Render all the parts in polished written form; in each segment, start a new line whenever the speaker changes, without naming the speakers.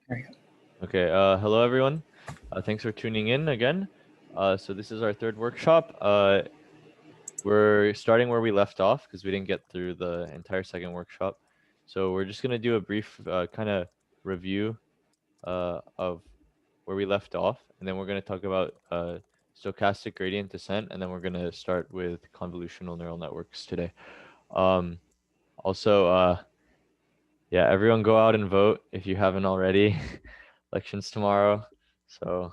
There you go.
Okay, hello everyone. Thanks for tuning in again. So this is our third workshop. We're starting where we left off because we didn't get through the entire second workshop. So we're just gonna do a brief kind of review of where we left off, and then we're gonna talk about stochastic gradient descent, and then we're gonna start with convolutional neural networks today. Um, also, yeah, everyone go out and vote if you haven't already. Elections tomorrow, so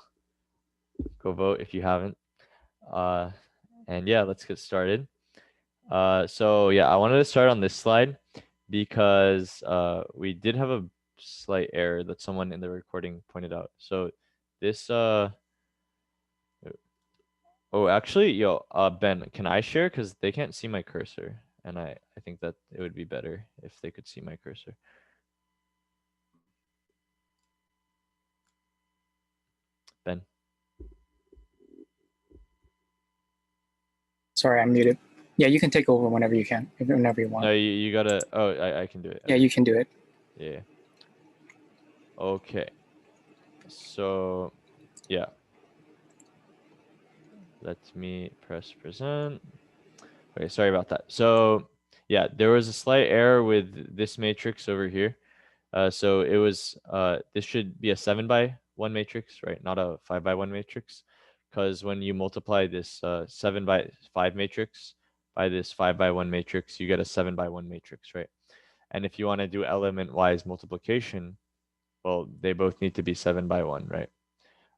go vote if you haven't. And yeah, let's get started. So yeah, I wanted to start on this slide because we did have a slight error that someone in the recording pointed out. So this oh, actually, yo, Ben, can I share? Because they can't see my cursor, and I think that it would be better if they could see my cursor. Ben.
Sorry, I'm muted. Yeah, you can take over whenever you can, whenever you want.
No, you gotta. Oh, I can do it.
Yeah,
Okay.
you can do it.
Yeah. Okay. So, yeah. Let me press present. Okay, sorry about that. So, yeah, there was a slight error with this matrix over here. So it was this should be a 7x1 matrix, right? Not a 5x1 matrix, because when you multiply this 7x5 matrix by this 5x1 matrix, you get a 7x1 matrix, right? And if you want to do element-wise multiplication, well, they both need to be 7x1, right?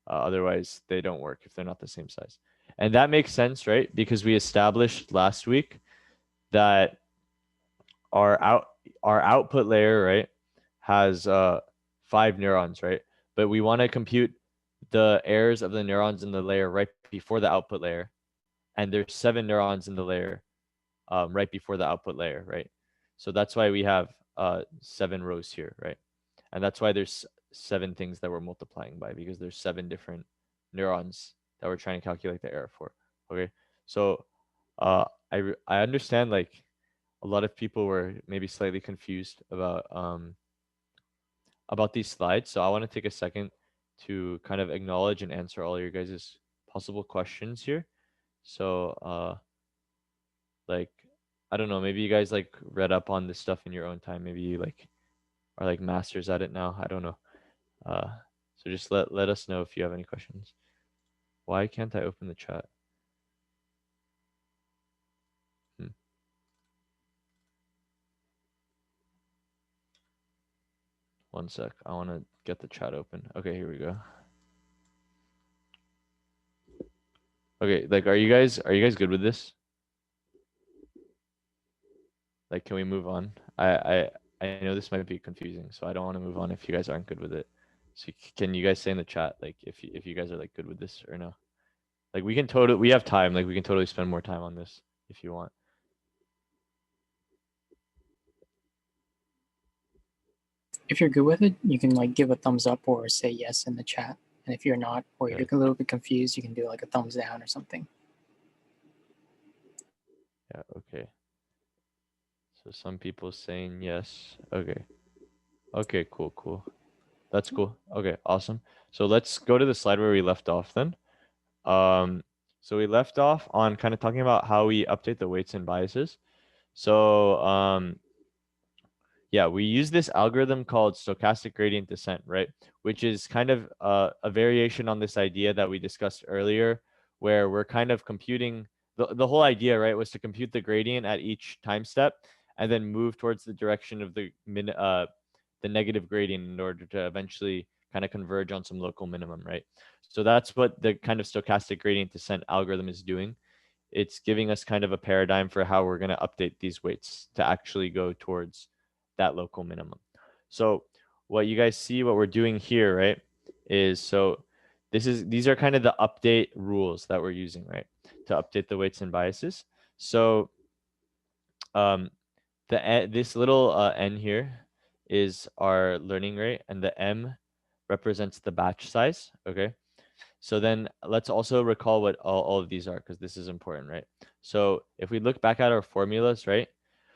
Otherwise, they don't work if they're not the same size. And that makes sense, right? Because we established last week that our output layer, right, has 5 neurons, right? But we want to compute the errors of the neurons in the layer right before the output layer, and there's 7 neurons in the layer right before the output layer, right? So that's why we have 7 rows here, right? And that's why there's 7 things that we're multiplying by, because there's 7 different neurons that we're trying to calculate the error for. Okay, so I understand like a lot of people were maybe slightly confused about these slides. So I want to take a second to kind of acknowledge and answer all your guys' possible questions here. So like I don't know, maybe you guys like read up on this stuff in your own time. Maybe you like are like masters at it now. I don't know. Uh, so just let us know if you have any questions. Why can't I open the chat? Hmm. One sec. I want to get the chat open. Okay, here we go. Okay, like are you guys good with this? Like can we move on? I know this might be confusing, so I don't want to move on if you guys aren't good with it. So can you guys say in the chat like if you guys are like good with this or no? Like we have time, like we can totally spend more time on this if you want.
If you're good with it, you can like give a thumbs up or say yes in the chat. And if you're not, or you're a little bit confused, you can do like a thumbs down or something.
Yeah, okay. So some people saying yes. Okay. Okay, cool. That's cool. Okay, awesome. So let's go to the slide where we left off then. So we left off on kind of talking about how we update the weights and biases. So yeah, we use this algorithm called stochastic gradient descent, right? Which is kind of a variation on this idea that we discussed earlier, where we're kind of computing the whole idea, right, was to compute the gradient at each time step and then move towards the direction of the negative gradient in order to eventually kind of converge on some local minimum, right? So that's what the kind of stochastic gradient descent algorithm is doing. It's giving us kind of a paradigm for how we're going to update these weights to actually go towards that local minimum. So what you guys see, what we're doing here, right, is so these are kind of the update rules that we're using, right, to update the weights and biases. So this little n here is our learning rate, and the m represents the batch size. Okay, so then let's also recall what all of these are, because this is important, right? So if we look back at our formulas, right,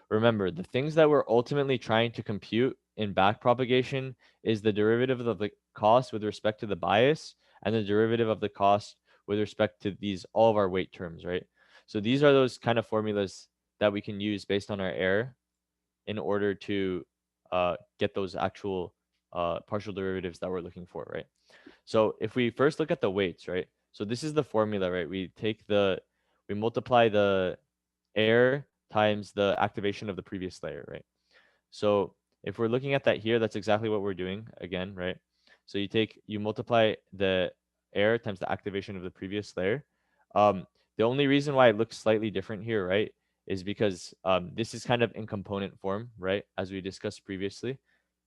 remember the things that we're ultimately trying to compute in back propagation is the derivative of the cost with respect to the bias and the derivative of the cost with respect to all of our weight terms, right? So these are those kind of formulas that we can use based on our error in order to get those actual partial derivatives that we're looking for, right? So if we first look at the weights, right? So this is the formula, right? We multiply the error times the activation of the previous layer, right? So if we're looking at that here, that's exactly what we're doing again, right? So you multiply the error times the activation of the previous layer. The only reason why it looks slightly different here, right, is because this is kind of in component form, right? As we discussed previously,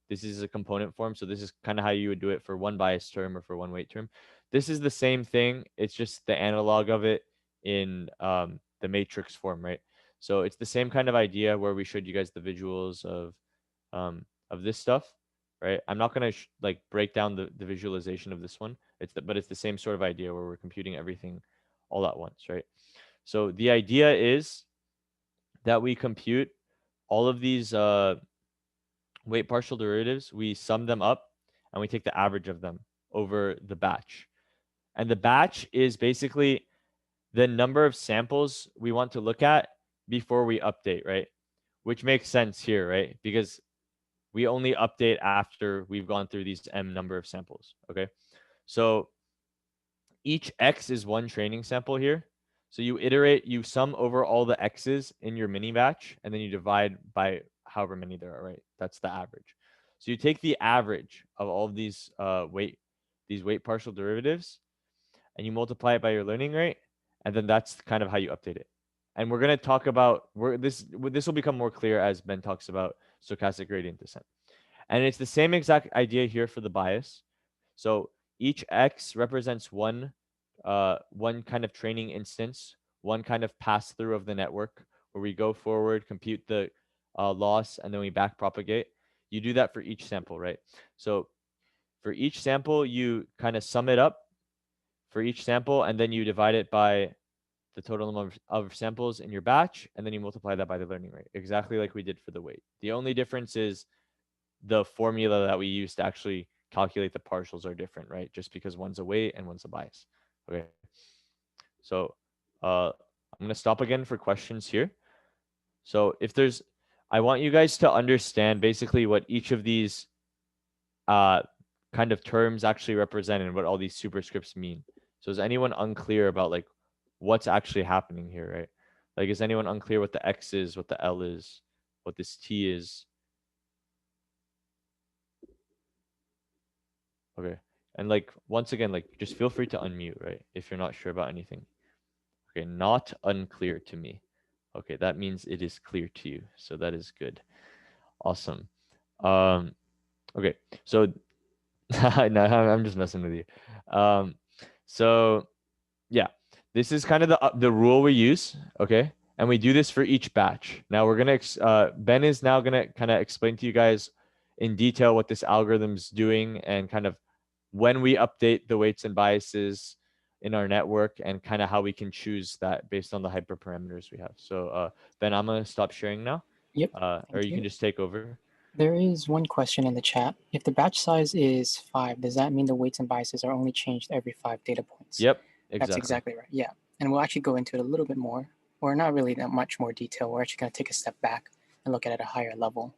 this is a component form. So this is kind of how you would do it for one bias term or for one weight term. This is the same thing. It's just the analog of it in the matrix form, right? So it's the same kind of idea where we showed you guys the visuals of this stuff, right? I'm not gonna like break down the visualization of this one. But it's the same sort of idea where we're computing everything all at once, right? So the idea is that we compute all of these weight partial derivatives, we sum them up, and we take the average of them over the batch. And the batch is basically the number of samples we want to look at before we update, right? Which makes sense here, right? Because we only update after we've gone through these M number of samples, okay? So each X is one training sample here. So you sum over all the X's in your mini batch, and then you divide by however many there are, right? That's the average. So you take the average of all of these weight partial derivatives, and you multiply it by your learning rate, and then that's kind of how you update it. And we're going to talk about this will become more clear as Ben talks about stochastic gradient descent. And it's the same exact idea here for the bias. So each X represents one kind of training instance, one kind of pass through of the network where we go forward, compute the loss, and then we back propagate. You do that for each sample, right? So for each sample, you kind of sum it up for each sample, and then you divide it by the total number of samples in your batch, and then you multiply that by the learning rate, exactly like we did for the weight. The only difference is the formula that we use to actually calculate the partials are different, right? Just because one's a weight and one's a bias. Okay. So I'm going to stop again for questions here. So I want you guys to understand basically what each of these kind of terms actually represent and what all these superscripts mean. So is anyone unclear about like what's actually happening here, right? Like, is anyone unclear what the X is, what the L is, what this T is? Okay. And like, once again, like just feel free to unmute, right? If you're not sure about anything. Okay, not unclear to me. Okay, that means it is clear to you. So that is good. Awesome. Okay, so no, I'm just messing with you. So yeah, this is kind of the rule we use, okay? And we do this for each batch. Now we're gonna Ben is now gonna kind of explain to you guys in detail what this algorithm's doing and kind of when we update the weights and biases in our network and kind of how we can choose that based on the hyperparameters we have. So Ben, I'm gonna stop sharing now.
Yep.
Or you can just take over.
There is one question in the chat. If the batch size is 5, does that mean the weights and biases are only changed every 5 data points?
Yep, exactly.
That's exactly right. Yeah. And we'll actually go into it a little bit more, or not really that much more detail. We're actually going to take a step back and look at it at a higher level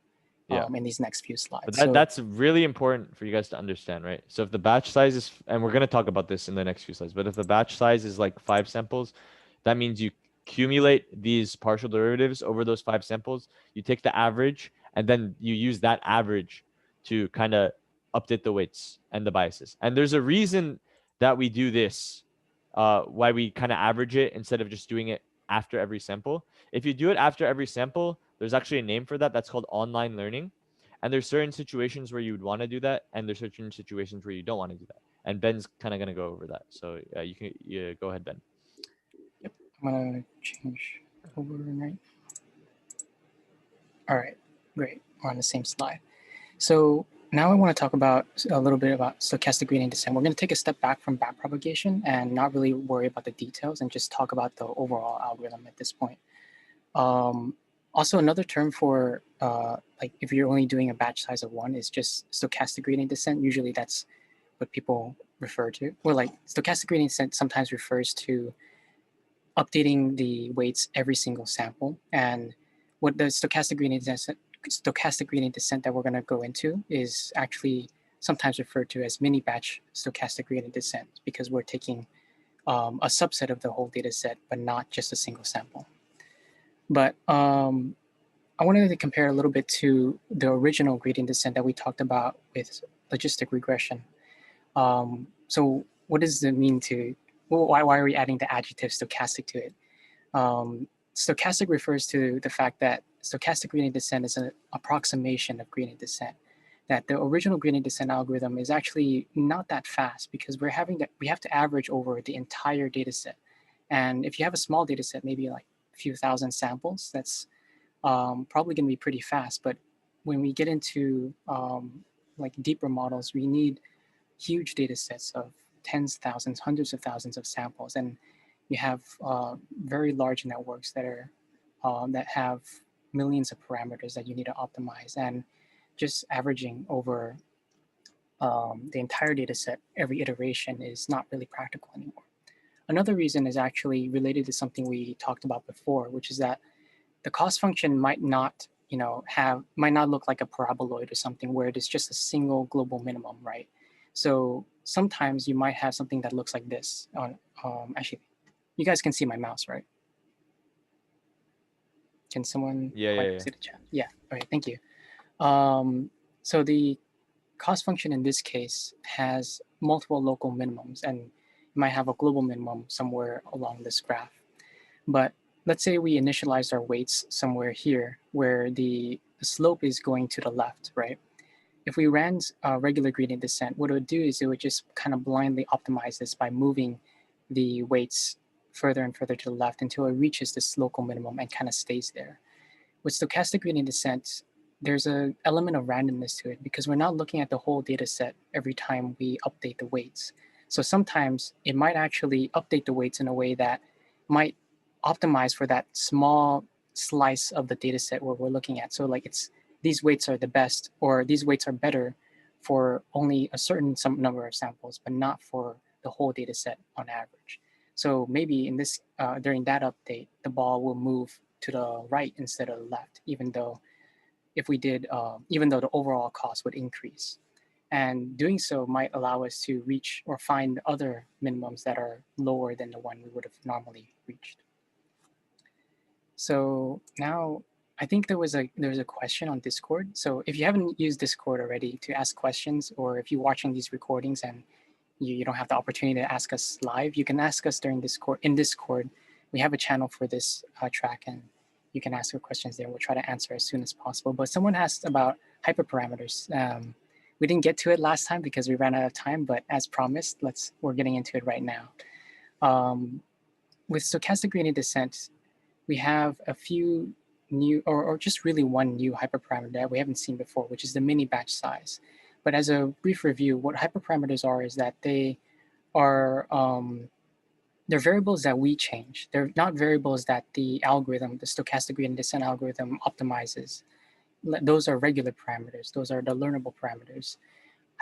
in these next few slides.
But that's really important for you guys to understand, right? So if the batch size is, and we're going to talk about this in the next few slides, but if the batch size is like 5 samples, that means you accumulate these partial derivatives over those 5 samples. You take the average, and then you use that average to kind of update the weights and the biases. And there's a reason that we do this, why we kind of average it instead of just doing it after every sample. If you do it after every sample, there's actually a name for that. That's called online learning. And there's certain situations where you would want to do that, and there's certain situations where you don't want to do that. And Ben's kind of going to go over that. So you can go ahead, Ben.
Yep, I'm going to change over right. All right, great. We're on the same slide. So now I want to talk about a little bit about stochastic gradient descent. We're going to take a step back from backpropagation and not really worry about the details and just talk about the overall algorithm at this point. Also, another term for like if you're only doing a batch size of 1 is just stochastic gradient descent. Usually that's what people refer to. Or like stochastic gradient descent sometimes refers to updating the weights every single sample. And what the stochastic gradient descent that we're going to go into is actually sometimes referred to as mini batch stochastic gradient descent, because we're taking a subset of the whole data set, but not just a single sample. But I wanted to compare a little bit to the original gradient descent that we talked about with logistic regression. So what does it mean to, why are we adding the adjective stochastic to it? Stochastic refers to the fact that stochastic gradient descent is an approximation of gradient descent. That the original gradient descent algorithm is actually not that fast, because we have to average over the entire data set. And if you have a small data set, maybe like a few thousand samples, that's probably going to be pretty fast. But when we get into like deeper models, we need huge data sets of tens of thousands, hundreds of thousands of samples, and you have very large networks that are that have millions of parameters that you need to optimize, and just averaging over the entire data set every iteration is not really practical anymore. Another reason is actually related to something we talked about before, which is that the cost function might not, might not look like a paraboloid or something where it is just a single global minimum, right? So sometimes you might have something that looks like this. Actually, you guys can see my mouse, right? Can someone
Yeah.
see the chat? Yeah. All right. Thank you. So the cost function in this case has multiple local minimums, and you might have a global minimum somewhere along this graph. But let's say we initialize our weights somewhere here where the slope is going to the left, right? If we ran regular gradient descent, what it would do is it would just kind of blindly optimize this by moving the weights further and further to the left until it reaches this local minimum and kind of stays there. With stochastic gradient descent, there's an element of randomness to it, because we're not looking at the whole data set every time we update the weights. So sometimes it might actually update the weights in a way that might optimize for that small slice of the data set where we're looking at. So like these weights are the best, or these weights are better for only a certain some number of samples, but not for the whole data set on average. So maybe in this during that update, the ball will move to the right instead of the left, even though even though the overall cost would increase. And doing so might allow us to reach or find other minimums that are lower than the one we would have normally reached. So now I think there was a question on Discord. So if you haven't used Discord already to ask questions, or if you're watching these recordings and you don't have the opportunity to ask us live, you can ask us during Discord. In Discord, we have a channel for this track, and you can ask your questions there. We'll try to answer as soon as possible. But someone asked about hyperparameters. We didn't get to it last time because we ran out of time, but as promised, we're getting into it right now. With stochastic gradient descent, we have a few new, or just really one new hyperparameter that we haven't seen before, which is the mini batch size. But as a brief review, what hyperparameters are is that they are they're variables that we change. They're not variables that the algorithm, the stochastic gradient descent algorithm, optimizes. Those are regular parameters. Those are the learnable parameters.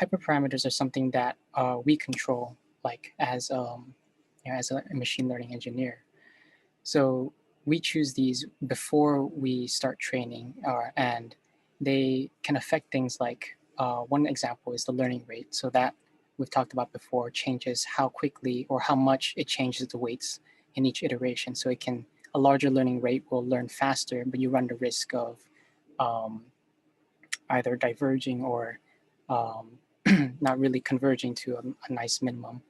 Hyperparameters are something that we control, like as a machine learning engineer. So we choose these before we start training, and they can affect things like one example is the learning rate. So that we've talked about before changes how quickly or how much it changes the weights in each iteration. So a larger learning rate will learn faster, but you run the risk of either diverging or not really converging to a nice minimum.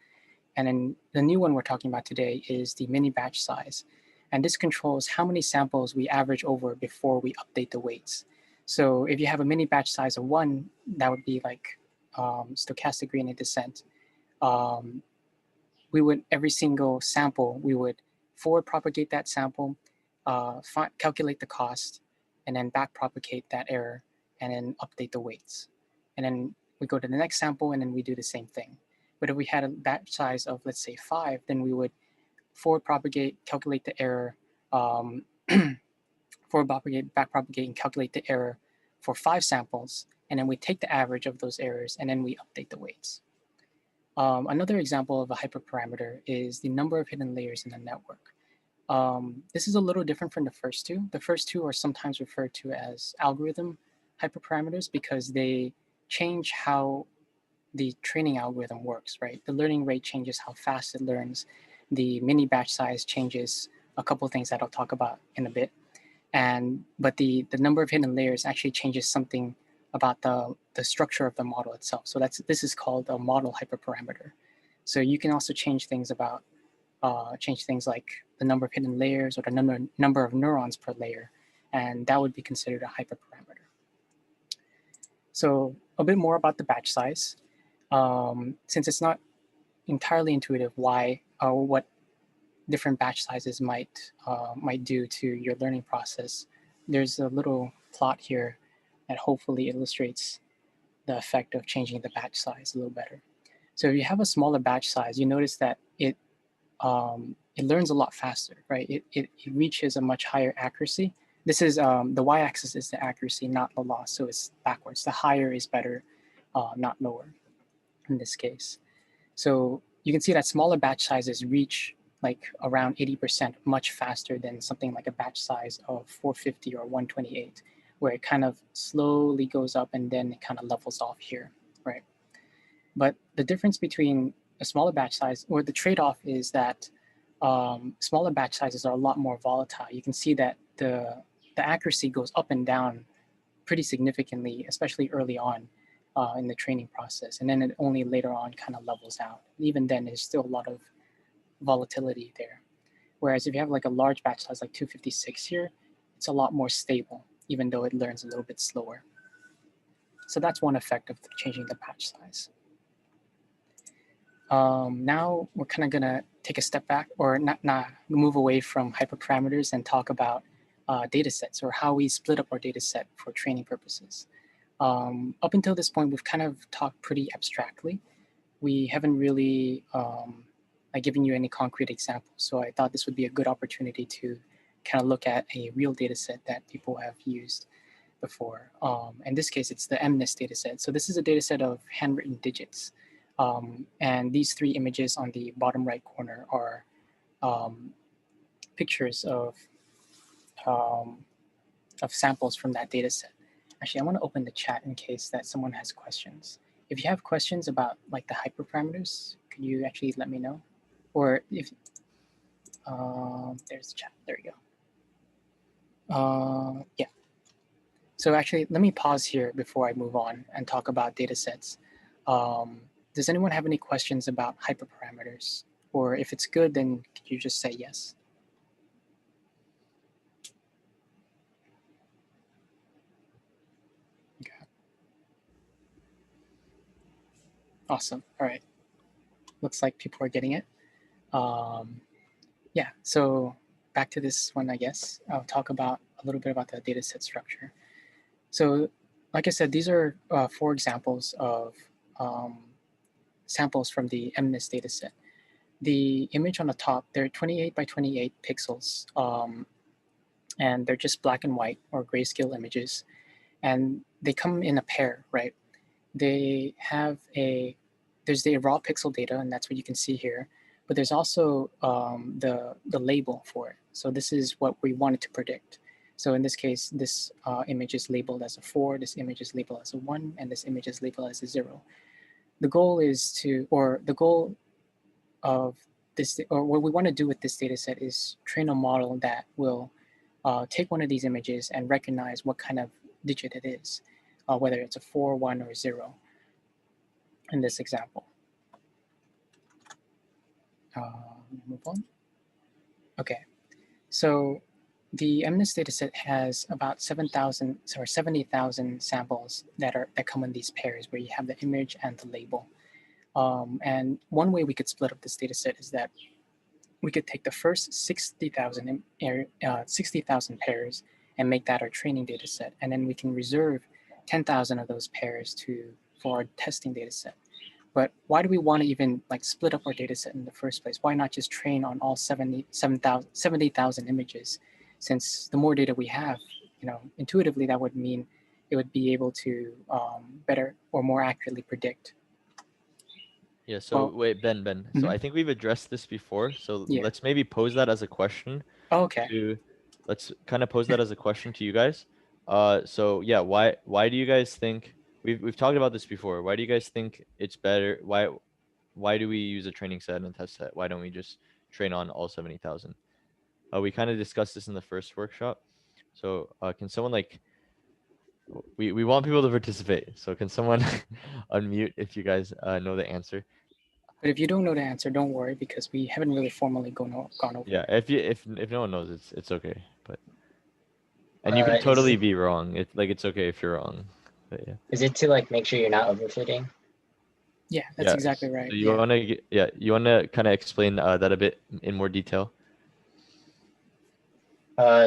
And then the new one we're talking about today is the mini batch size. And this controls how many samples we average over before we update the weights. So if you have a mini batch size of 1, that would be like stochastic gradient descent. We would, every single sample, we would forward propagate that sample, calculate the cost, and then back propagate that error, and then update the weights. And then we go to the next sample, and then we do the same thing. But if we had a batch size of, let's say, 5, then we would forward propagate, calculate the error, forward backpropagate and calculate the error for 5 samples, and then we take the average of those errors and then we update the weights. Another example of a hyperparameter is the number of hidden layers in the network. This is a little different from the first two. The first two are sometimes referred to as algorithm hyperparameters because they change how the training algorithm works, right? The learning rate changes how fast it learns. The mini batch size changes a couple of things that I'll talk about in a bit. But the number of hidden layers actually changes something about the structure of the model itself. So this is called a model hyperparameter. So you can also change things about change things like the number of hidden layers or the number of neurons per layer, and that would be considered a hyperparameter. So a bit more about the batch size. Since it's not entirely intuitive why or what different batch sizes might do to your learning process, there's a little plot here that hopefully illustrates the effect of changing the batch size a little better. So if you have a smaller batch size, you notice that it learns a lot faster, right? It reaches a much higher accuracy. This is the y-axis is the accuracy, not the loss, so it's backwards. The higher is better, not lower in this case. So you can see that smaller batch sizes reach like around 80% much faster than something like a batch size of 450 or 128, where it kind of slowly goes up and then it kind of levels off here, right? But the difference between a smaller batch size, or the trade-off is that smaller batch sizes are a lot more volatile. You can see that the accuracy goes up and down pretty significantly, especially early on in the training process. And then it only later on kind of levels out. Even then, there's still a lot of volatility there. Whereas if you have like a large batch size like 256 here, it's a lot more stable, even though it learns a little bit slower. So that's one effect of changing the batch size. Now we're kind of gonna take a step back, or not move away from hyperparameters and talk about data sets, or how we split up our data set for training purposes. Up until this point, we've kind of talked pretty abstractly. We haven't really given you any concrete examples. So I thought this would be a good opportunity to kind of look at a real data set that people have used before. In this case, it's the MNIST data set. So this is a data set of handwritten digits. And these 3 images on the bottom right corner are pictures of samples from that data set. Actually, I want to open the chat in case that someone has questions. If you have questions about like the hyperparameters, could you actually let me know? Or if there's the chat, there you go. Yeah. So actually, let me pause here before I move on and talk about data sets. Does anyone have any questions about hyperparameters? Or if it's good, then could you just say yes? Okay. Awesome. All right. Looks like people are getting it. Yeah, so back to this one, I guess. I'll talk about a little bit about the data set structure. So like I said, these are 4 examples of samples from the MNIST data set. The image on the top, they're 28 by 28 pixels, and they're just black and white or grayscale images. And they come in a pair, right? They have there's the raw pixel data, and that's what you can see here. But there's also the label for it. So this is what we wanted to predict. So in this case, this image is labeled as a 4, this image is labeled as a 1, and this image is labeled as a 0. The goal is to, or the goal of this, or what we want to do with this data set is train a model that will take one of these images and recognize what kind of digit it is, whether it's a 4, 1, or 0 in this example. Move on. Okay, so the MNIST dataset has about 70,000 samples that come in these pairs where you have the image and the label. And one way we could split up this dataset is that we could take the first 60,000 pairs and make that our training dataset, and then we can reserve 10,000 of those pairs for our testing dataset. But why do we want to even like split up our data set in the first place? Why not just train on all 70,000 images? since the more data we have, intuitively that would mean it would be able to better or more accurately predict.
Yeah, so
Well,
wait, Ben. So I think we've addressed this before. So
yeah.
let's maybe pose that as a question
Oh, okay.
to let's kind of pose that as a question to you guys. So yeah, why do you guys think we've talked about this before? Why do you guys think it's better? Why do we use a training set and a test set? Why don't we just train on all 70,000? We kind of discussed this in the first workshop. So can someone like we want people to participate. So can someone unmute if you guys know the answer?
But if you don't know the answer, don't worry because we haven't really formally gone over
Yeah,
it.
if no one knows, it's okay. But and you can
Is
totally
it,
be wrong. It's okay if you're wrong. But yeah.
is it to like make sure you're not overfitting?
Yeah, that's exactly
So
right.
you
Yeah.
wanna kind of explain that a bit in more detail?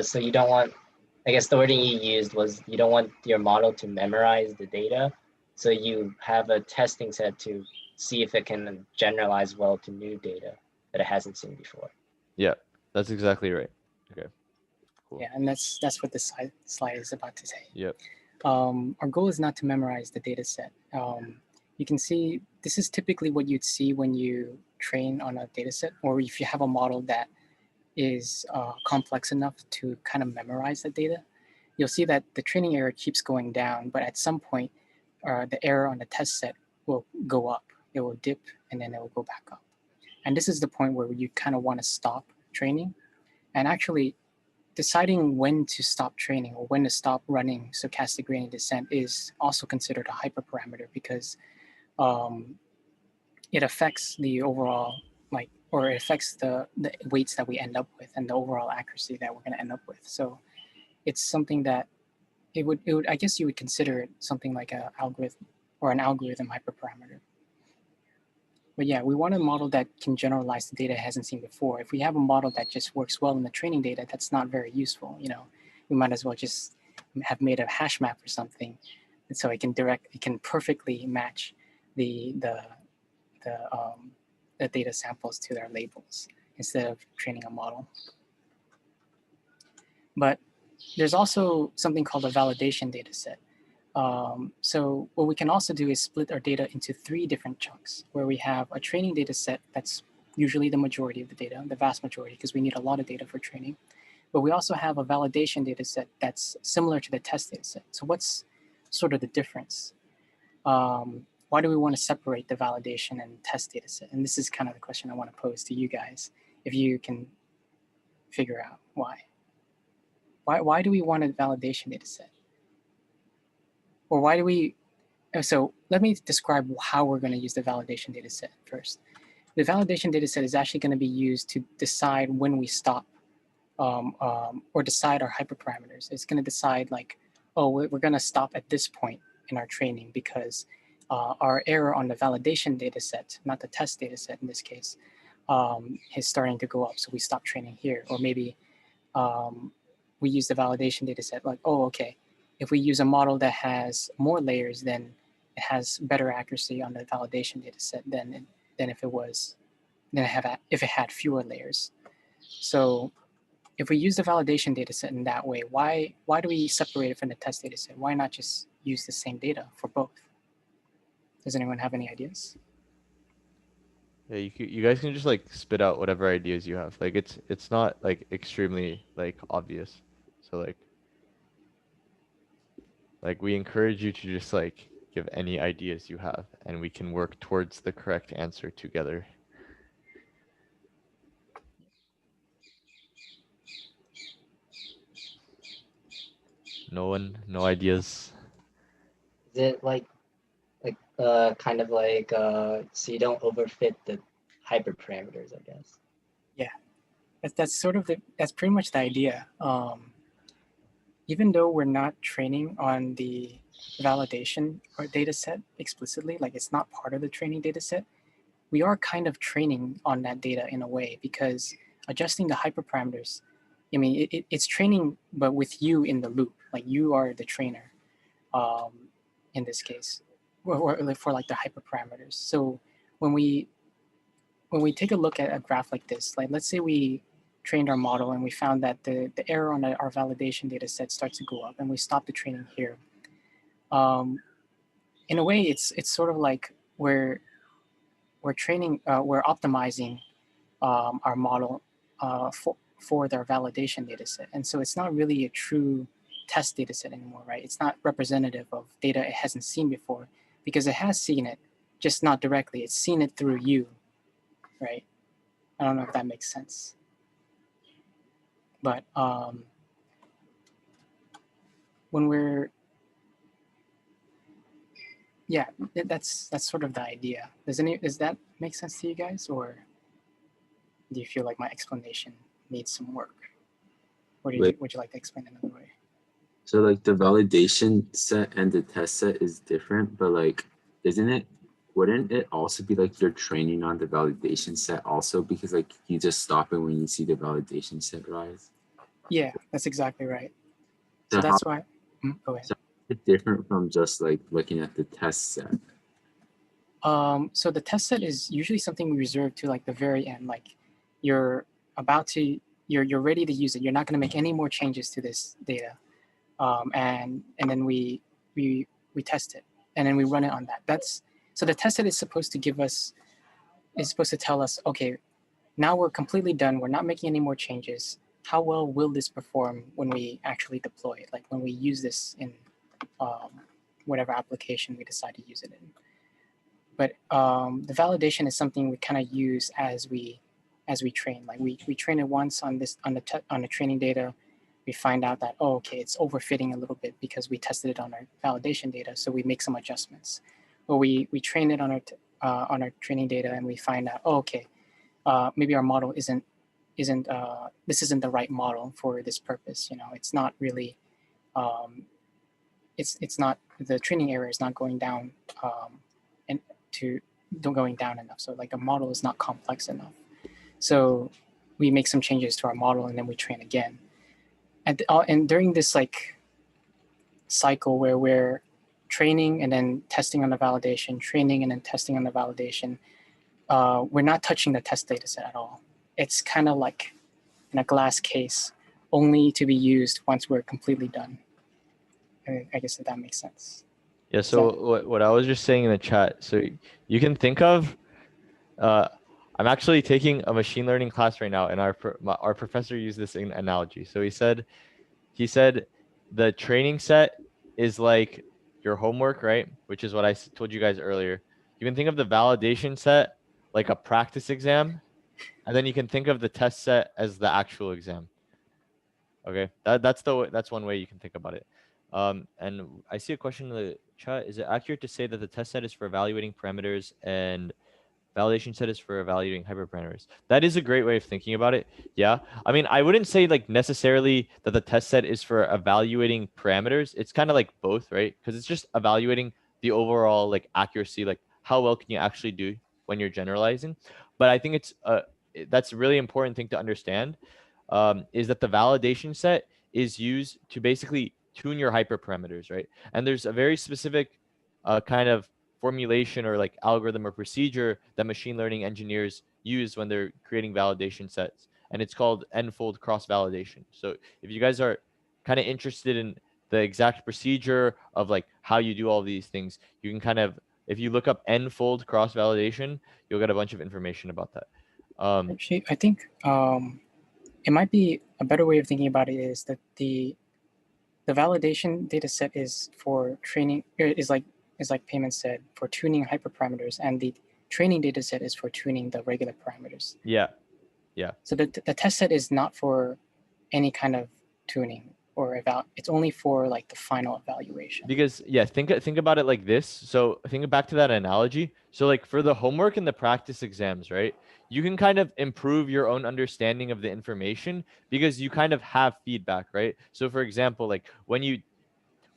So you don't want, I guess the wording you used was you don't want your model to memorize the data. So you have a testing set to see if it can generalize well to new data that it hasn't seen before.
Yeah, that's exactly right. Okay, cool.
Yeah, and that's what this slide is about to say.
Yep.
Our goal is not to memorize the data set. You can see this is typically what you'd see when you train on a data set, or if you have a model that is complex enough to kind of memorize the data. You'll see that the training error keeps going down, but at some point, the error on the test set will go up. It will dip, and then it will go back up. And this is the point where you kind of want to stop training. And actually, deciding when to stop training or when to stop running stochastic gradient descent is also considered a hyperparameter because it affects the overall or it affects the weights that we end up with and the overall accuracy that we're going to end up with. So it's something that it would I guess you would consider it something like an algorithm or an algorithm hyperparameter. But yeah, we want a model that can generalize the data it hasn't seen before. If we have a model that just works well in the training data, that's not very useful. We might as well just have made a hash map or something, and so it can perfectly match the data samples to their labels instead of training a model. But there's also something called a validation data set. So what we can also do is split our data into 3 different chunks where we have a training data set that's usually the majority of the data, the vast majority, because we need a lot of data for training. But we also have a validation data set that's similar to the test data set. So what's sort of the difference? Why do we want to separate the validation and test data set? And this is kind of the question I want to pose to you guys, if you can figure out why. Why do we want a validation data set? Or why do we, so let me describe how we're going to use the validation data set first. The validation data set is actually going to be used to decide when we stop or decide our hyperparameters. It's going to decide like, oh, we're going to stop at this point in our training because our error on the validation data set, not the test data set in this case, is starting to go up. So we stop training here. Or maybe we use the validation data set like, oh, okay, if we use a model that has more layers, then it has better accuracy on the validation data set than if it had fewer layers. So if we use the validation data set in that way, why do we separate it from the test data set? Why not just use the same data for both? Does anyone have any ideas?
Yeah, you guys can just like spit out whatever ideas you have. Like it's not like extremely like obvious. So like we encourage you to just like give any ideas you have and we can work towards the correct answer together. No ideas.
Is it like kind of like so you don't overfit the hyperparameters, I guess?
Yeah, that's pretty much the idea. Even though we're not training on the validation or data set explicitly, like it's not part of the training data set, we are kind of training on that data in a way because adjusting the hyperparameters, I mean, it's training, but with you in the loop, like you are the trainer in this case, or for like the hyperparameters. So when we take a look at a graph like this, like let's say we trained our model and we found that the error on our validation data set starts to go up, and we stop the training here. In a way, it's sort of like we're optimizing our model for their validation data set. And so it's not really a true test data set anymore, right? It's not representative of data it hasn't seen before, because it has seen it, just not directly. It's seen it through you, right? I don't know if that makes sense. But when we're, yeah, that's sort of the idea. Does that make sense to you guys, or do you feel like my explanation needs some work? Or would you like to explain another way?
So like the validation set and the test set is different, but like, wouldn't it also be like you're training on the validation set also, because like you just stop it when you see the validation set rise?
Yeah, that's exactly right.
So
that's why, go ahead.
So it's different from just like looking at the test set.
So the test set is usually something we reserve to like the very end, like you're ready to use it. You're not going to make any more changes to this data. And then we test it, and then we run it on that. So the test set is supposed to tell us, okay, now we're completely done. We're not making any more changes. How well will this perform when we actually deploy it? Like when we use this in whatever application we decide to use it in. But the validation is something we kind of use as we train. Like we train it once on the training data. We find out that, oh, okay, it's overfitting a little bit because we tested it on our validation data, so we make some adjustments. Or we train it on our training data, and we find out, oh, okay, maybe our model isn't this isn't the right model for this purpose. You know, it's not really it's not, the training error is not going down going down enough. So like a model is not complex enough. So we make some changes to our model, and then we train again. And during this like cycle where we're training and then testing on the validation, training and then testing on the validation, we're not touching the test data set at all. It's kind of like in a glass case, only to be used once we're completely done. I guess that makes sense.
Yeah, so what I was just saying in the chat, so you can think of, I'm actually taking a machine learning class right now, and our professor used this analogy. So he said the training set is like your homework, right? Which is what I told you guys earlier. You can think of the validation set like a practice exam, and then you can think of the test set as the actual exam. Okay, that's one way you can think about it. And I see a question in the chat. Is it accurate to say that the test set is for evaluating parameters and validation set is for evaluating hyperparameters? That is a great way of thinking about it. Yeah. I mean, I wouldn't say like necessarily that the test set is for evaluating parameters. It's kind of like both, right? Because it's just evaluating the overall like accuracy, like how well can you actually do when you're generalizing. But I think that's a really important thing to understand, is that the validation set is used to basically tune your hyperparameters, right? And there's a very specific kind of formulation or like algorithm or procedure that machine learning engineers use when they're creating validation sets, and it's called n-fold cross validation. So if you guys are kind of interested in the exact procedure of like how you do all these things, you can kind of, if you look up n-fold cross validation, you'll get a bunch of information about that.
Actually, I think it might be a better way of thinking about it is that the validation data set is for training, is like Paymon said, for tuning hyperparameters, and the training data set is for tuning the regular parameters.
Yeah.
So the test set is not for any kind of tuning or it's only for like the final evaluation.
Because think about it like this. So think back to that analogy. So like for the homework and the practice exams, right? You can kind of improve your own understanding of the information because you kind of have feedback, right? So for example, like when you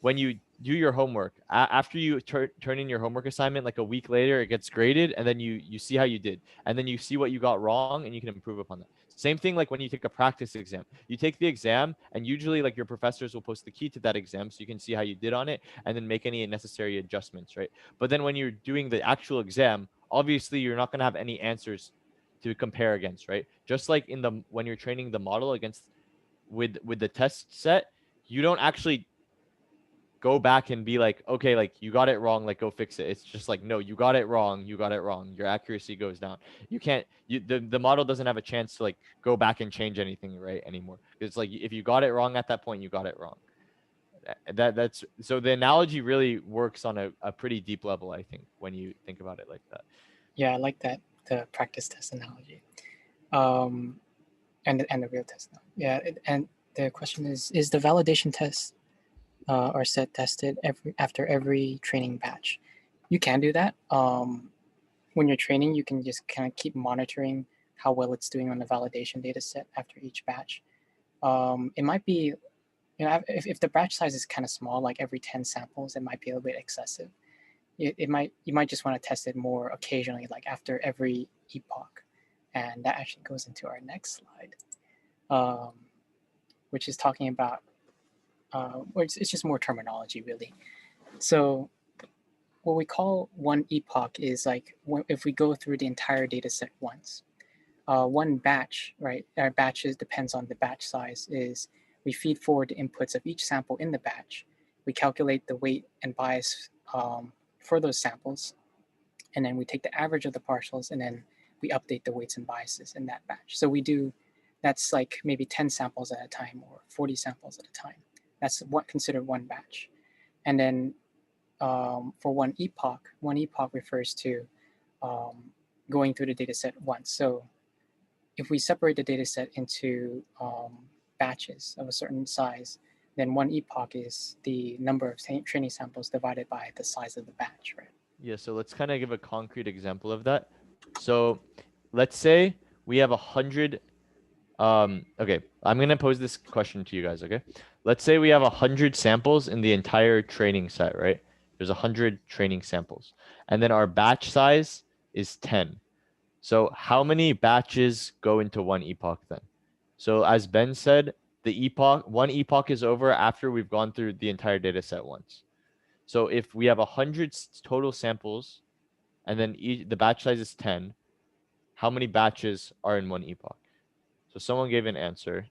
do your homework, after you turn in your homework assignment, like a week later, it gets graded, and then you see how you did, and then you see what you got wrong, and you can improve upon that. Same thing like when you take a practice exam. You take the exam, and usually like your professors will post the key to that exam so you can see how you did on it, and then make any necessary adjustments, right? But then when you're doing the actual exam, obviously you're not going to have any answers to compare against, right? Just like in the when you're training the model against with the test set, you don't actually go back and be like, okay, like you got it wrong, like go fix it. It's just like, no, you got it wrong, you got it wrong. Your accuracy goes down. You can't, the model doesn't have a chance to like go back and change anything right anymore. It's like if you got it wrong at that point, you got it wrong. That's so the analogy really works on a pretty deep level, I think, when you think about it like that.
Yeah, I like that, the practice test analogy, and the real test. Yeah, and the question is the validation test or set tested after every training batch? You can do that. When you're training, you can just kind of keep monitoring how well it's doing on the validation data set after each batch. It might be, if the batch size is kind of small, like every 10 samples, it might be a little bit excessive. You might just want to test it more occasionally, like after every epoch. And that actually goes into our next slide, which is talking about, it's just more terminology, really. So what we call one epoch is like if we go through the entire data set once. One batch, right? Our batches depends on the batch size. Is we feed forward the inputs of each sample in the batch. We calculate the weight and bias for those samples, and then we take the average of the partials, and then we update the weights and biases in that batch. So we do, that's like maybe 10 samples at a time or 40 samples at a time. That's what considered one batch. And then for one epoch refers to going through the data set once. So if we separate the data set into batches of a certain size, then one epoch is the number of training samples divided by the size of the batch, right?
Yeah, so let's kind of give a concrete example of that. So let's say we have 100. Okay, I'm gonna pose this question to you guys. Okay, let's say we have 100 samples in the entire training set, right? There's 100 training samples, and then our batch size is 10. So how many batches go into one epoch then? So as Ben said, one epoch is over after we've gone through the entire data set once. So if we have 100 total samples, and then the batch size is 10, how many batches are in one epoch? So someone gave an answer.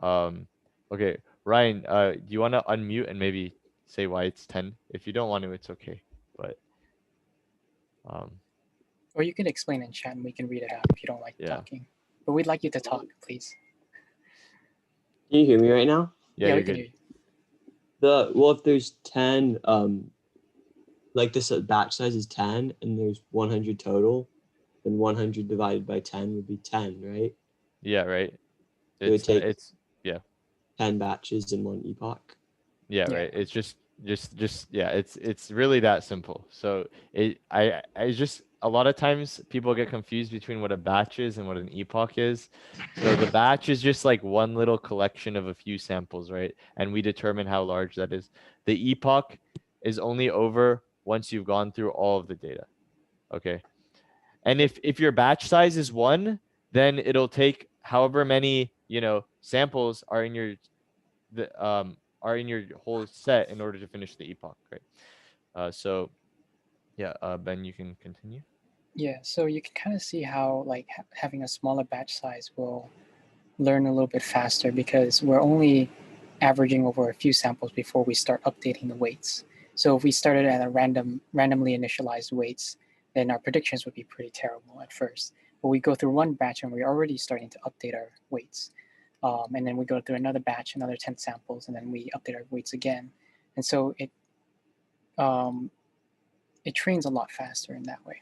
Okay, Ryan, do you want to unmute and maybe say why it's 10? If you don't want to, it's okay. But
or you can explain in chat and we can read it out if you don't like talking. But we'd like you to talk, please.
Can you hear me right now?
Yeah, we can hear you.
Well, if there's 10, like this batch size is 10 and there's 100 total, then 100 divided by 10 would be 10, right?
Yeah, right.
It would take
10
batches in one epoch.
Yeah, right. It's just yeah, it's really that simple. So I just, a lot of times people get confused between what a batch is and what an epoch is. So the batch is just like one little collection of a few samples, right? And we determine how large that is. The epoch is only over once you've gone through all of the data. Okay. And if your batch size is 1, then it'll take however many, samples are in your whole set in order to finish the epoch, right? So yeah, Ben, you can continue.
Yeah, so you can kind of see how like having a smaller batch size will learn a little bit faster because we're only averaging over a few samples before we start updating the weights. So if we started at a randomly initialized weights, then our predictions would be pretty terrible at first. But we go through one batch and we're already starting to update our weights. And then we go through another batch, another 10 samples, and then we update our weights again. And so it trains a lot faster in that way.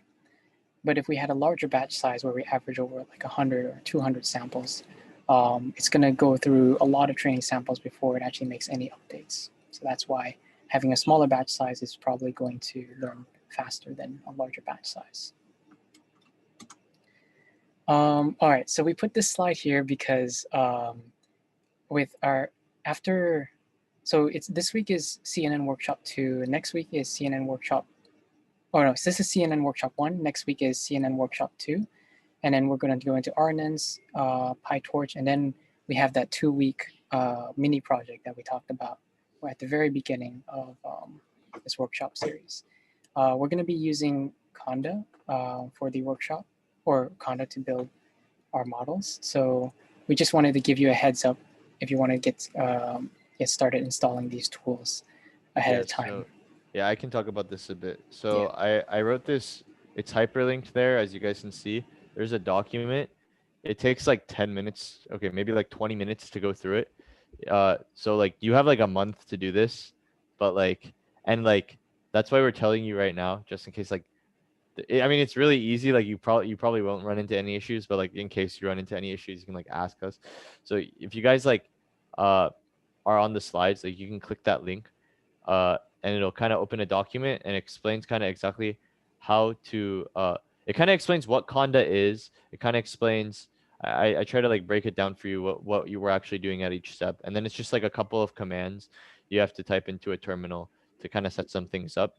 But if we had a larger batch size where we average over like 100 or 200 samples, it's going to go through a lot of training samples before it actually makes any updates. So that's why having a smaller batch size is probably going to learn faster than a larger batch size. All right, so we put this slide here because with our this week is CNN Workshop 2, next week is CNN Workshop. Oh no, so this is CNN Workshop 1, next week is CNN Workshop 2, and then we're going to go into RNNs, PyTorch, and then we have that 2-week mini project that we talked about at the very beginning of this workshop series. We're going to be using Conda for the workshop, or Conda to build our models. So we just wanted to give you a heads up if you want to get started installing these tools ahead of time.
So, yeah, I can talk about this a bit. So I wrote this. It's hyperlinked there, as you guys can see. There's a document. It takes like 10 minutes. Okay, maybe like 20 minutes to go through it. So like you have like a month to do this, but like, and like that's why we're telling you right now, just in case like, I mean, it's really easy. Like you probably won't run into any issues, but like in case you run into any issues, you can like ask us. So if you guys like are on the slides, like you can click that link, and it'll kind of open a document and explains kind of exactly how to. It kind of explains what Conda is. It kind of explains. I try to like break it down for you what you were actually doing at each step, and then it's just like a couple of commands you have to type into a terminal to kind of set some things up.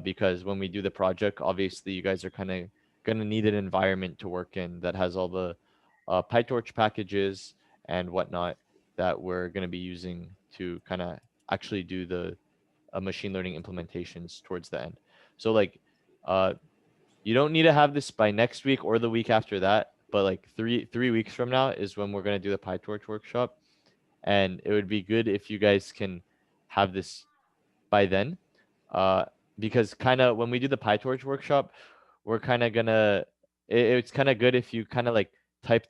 Because when we do the project, obviously you guys are kind of going to need an environment to work in that has all the PyTorch packages and whatnot that we're going to be using to kind of actually do the machine learning implementations towards the end. So like, you don't need to have this by next week or the week after that, but like three weeks from now is when we're going to do the PyTorch workshop. And it would be good if you guys can have this by then. Because kind of when we do the PyTorch workshop, we're kind of gonna, it's kind of good if you kind of like type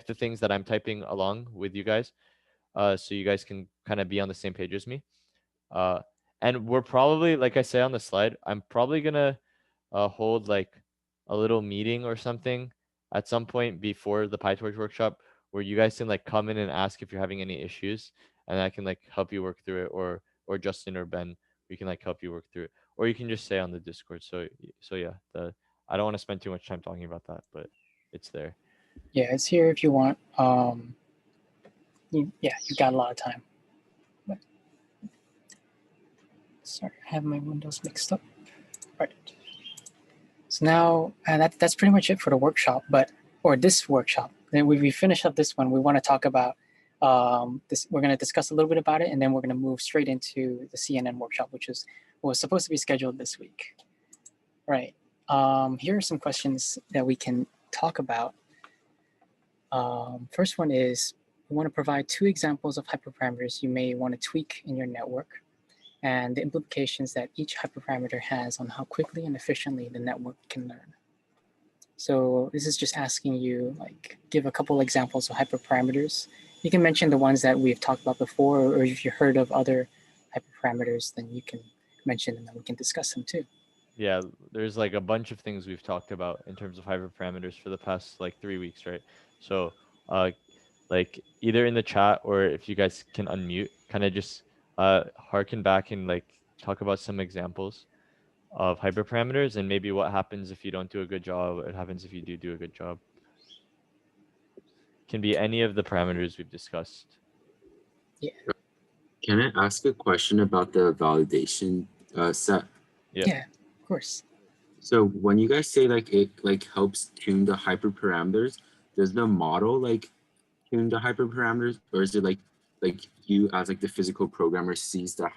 the things that I'm typing along with you guys, so you guys can kind of be on the same page as me. And we're probably, like I say on the slide, I'm probably gonna hold like a little meeting or something at some point before the PyTorch workshop where you guys can like come in and ask if you're having any issues, and I can like help you work through it, or Justin or Ben, we can like help you work through it, or you can just say on the Discord. So yeah, I don't want to spend too much time talking about that, but it's there.
Yeah, it's here if you want. You got a lot of time. But, sorry, I have my windows mixed up. Right. So now that's pretty much it for the workshop, or this workshop. Then we finish up this one. We want to talk about this. We're going to discuss a little bit about it, and then we're going to move straight into the CNN workshop, which was supposed to be scheduled this week. Right. Here are some questions that we can talk about. First one is, we want to provide 2 examples of hyperparameters you may want to tweak in your network, and the implications that each hyperparameter has on how quickly and efficiently the network can learn. So this is just asking you, like, give a couple examples of hyperparameters. You can mention the ones that we've talked about before, or if you heard of other hyperparameters, then you can mention them and we can discuss them too.
Yeah, there's like a bunch of things we've talked about in terms of hyperparameters for the past like 3 weeks, right? So like either in the chat or if you guys can unmute, kind of just harken back and like talk about some examples of hyperparameters and maybe what happens if you don't do a good job, what happens if you do a good job. Can be any of the parameters we've discussed.
Yeah.
Can I ask a question about the validation set?
Yep.
Yeah, of course.
So when you guys say like it like helps tune the hyperparameters, does the model like tune the hyperparameters, or is it like you as like the physical programmer sees that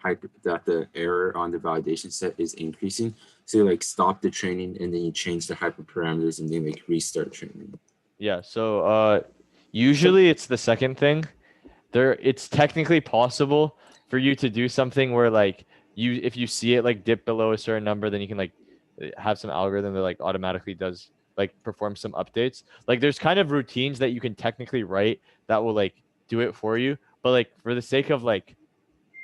the error on the validation set is increasing, so you like stop the training and then you change the hyperparameters and then like restart training?
Yeah, so usually it's the second thing. It's technically possible for you to do something where like if you see it like dip below a certain number, then you can like have some algorithm that like automatically does like perform some updates. Like there's kind of routines that you can technically write that will like do it for you. But like for the sake of like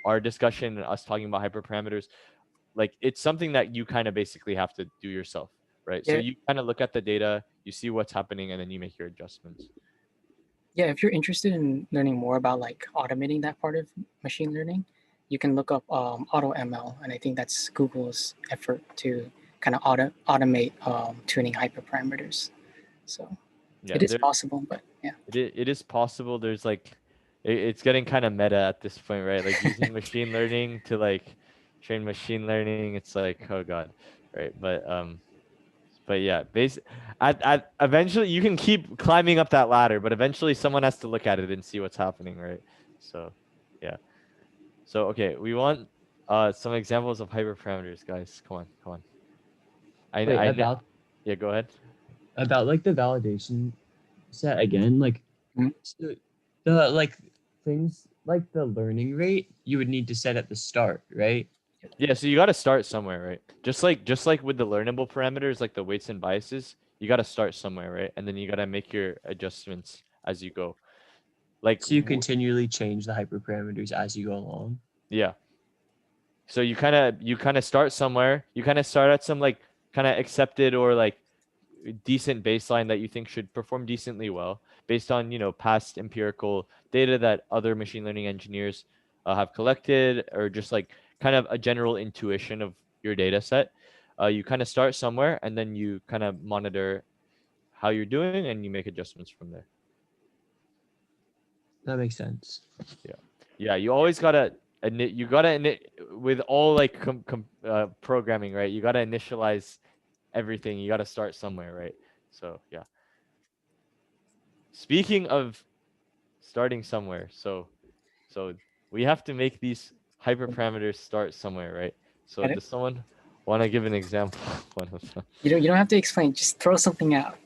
our discussion and us talking about hyperparameters, like it's something that you kind of basically have to do yourself, right?
Yeah.
So you kind of look at the data, you see what's happening, and then you make your adjustments.
Yeah, if you're interested in learning more about like automating that part of machine learning, you can look up AutoML, and I think that's Google's effort to kind of automate tuning hyperparameters. So
Yeah,
it is possible, but yeah.
It is possible. There's like, it's getting kind of meta at this point, right? Like using machine learning to like train machine learning. It's like, oh God, right? But yeah, at eventually you can keep climbing up that ladder, but eventually someone has to look at it and see what's happening, right? So, yeah. So okay, we want some examples of hyperparameters, guys. Come on.
Wait,
Yeah, go ahead.
about like the validation set again, like
Mhm.
so the like things like the learning rate you would need to set at the start, right?
Yeah, so you got to start somewhere, right? Just like with the learnable parameters, like the weights and biases, you got to start somewhere, right? And then you got to make your adjustments as you go. Like,
So you continually change the hyperparameters as you go along.
yeah. So you kind of start somewhere. You kind of start at some like kind of accepted or like decent baseline that you think should perform decently well based on past empirical data that other machine learning engineers have collected, or just like kind of a general intuition of your data set. You kind of start somewhere and then you kind of monitor how you're doing and you make adjustments from there.
That makes sense.
Yeah, you always gotta with all like programming, right? You gotta initialize everything. You gotta start somewhere, right? So yeah. Speaking of starting somewhere, so we have to make these hyperparameters start somewhere, right? So
Got it.
does someone want to give an example? One of them.
You don't have to explain. Just throw something out.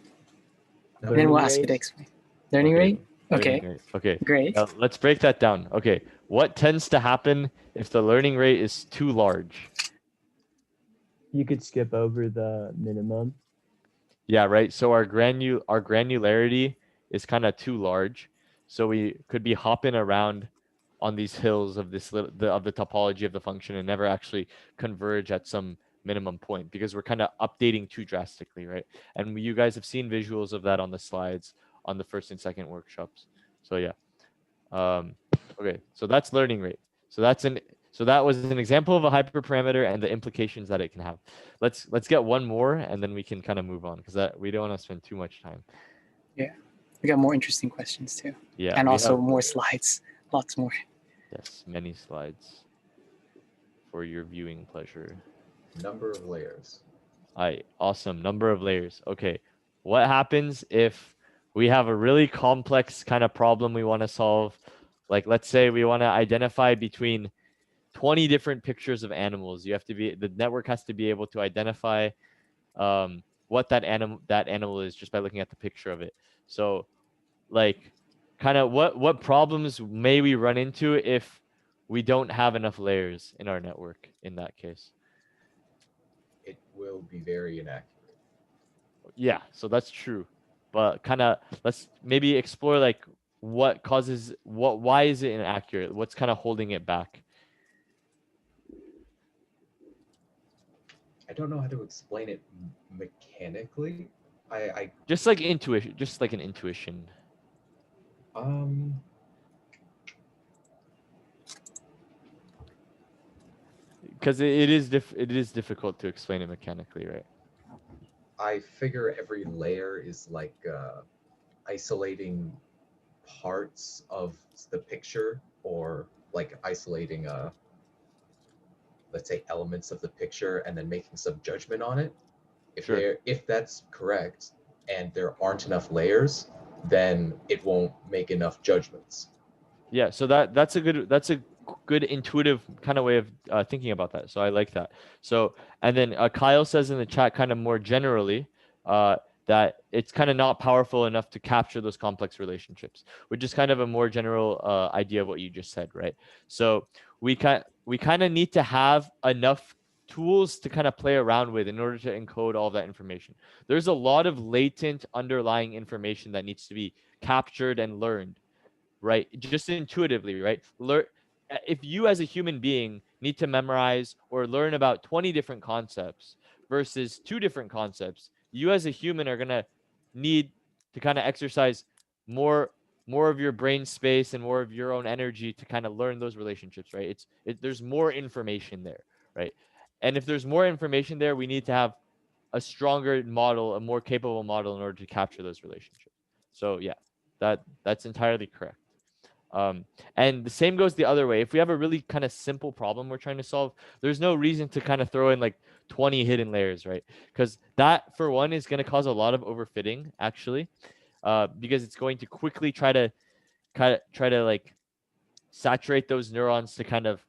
No.
Then we'll
Learning
ask you to
rate?
explain. Learning
Okay.
rate.
Learning
Okay.
rate. Okay.
Great.
Let's break that down. Okay. What tends to happen if the learning rate is too large?
You could skip over the minimum.
Yeah, right. So our granularity is kind of too large. So we could be hopping around on these hills of the topology of the function and never actually converge at some minimum point because we're kind of updating too drastically, right? And you guys have seen visuals of that on the slides on the first and second workshops. So yeah. Okay, so that's learning rate. So that was an example of a hyperparameter and the implications that it can have. Let's get one more and then we can kind of move on because that we don't want to spend too much time.
We got more interesting questions too,
Yeah,
and
we
also
have,
more slides. Lots more.
yes, many slides for your viewing pleasure.
Number of layers.
Awesome. Number of layers. Okay. What happens if we have a really complex kind of problem we want to solve? Like, let's say we want to identify between 20 different pictures of animals. The network has to be able to identify what that animal is just by looking at the picture of it. So like kind of what problems may we run into if we don't have enough layers in our network in that case?
It will be very inaccurate.
Yeah, so that's true. But kind of let's maybe explore like why is it inaccurate? What's kind of holding it back?
I don't know how to explain it mechanically. I
Just like intuition, just like an intuition. Because it is difficult to explain it mechanically, right?
I figure every layer is like isolating parts of the picture, or like isolating let's say elements of the picture and then making some judgment on it.
Sure.
If that's correct and there aren't enough layers, then it won't make enough judgments.
Yeah, so that's a good intuitive kind of way of thinking about that. So I like that. So and then Kyle says in the chat kind of more generally that it's kind of not powerful enough to capture those complex relationships, which is kind of a more general idea of what you just said, right? So we kind of need to have enough tools to kind of play around with in order to encode all of that information. There's a lot of latent underlying information that needs to be captured and learned, right? Just intuitively, right? If you as a human being need to memorize or learn about 20 different concepts versus 2 different concepts, you as a human are going to need to kind of exercise more of your brain space and more of your own energy to kind of learn those relationships, right? There's more information there, right? And if there's more information there, we need to have a stronger model, a more capable model in order to capture those relationships. So yeah, that's entirely correct. And the same goes the other way. If we have a really kind of simple problem we're trying to solve, there's no reason to kind of throw in like 20 hidden layers, right? Because that, for one, is going to cause a lot of overfitting, actually, because it's going to quickly try to like saturate those neurons to kind of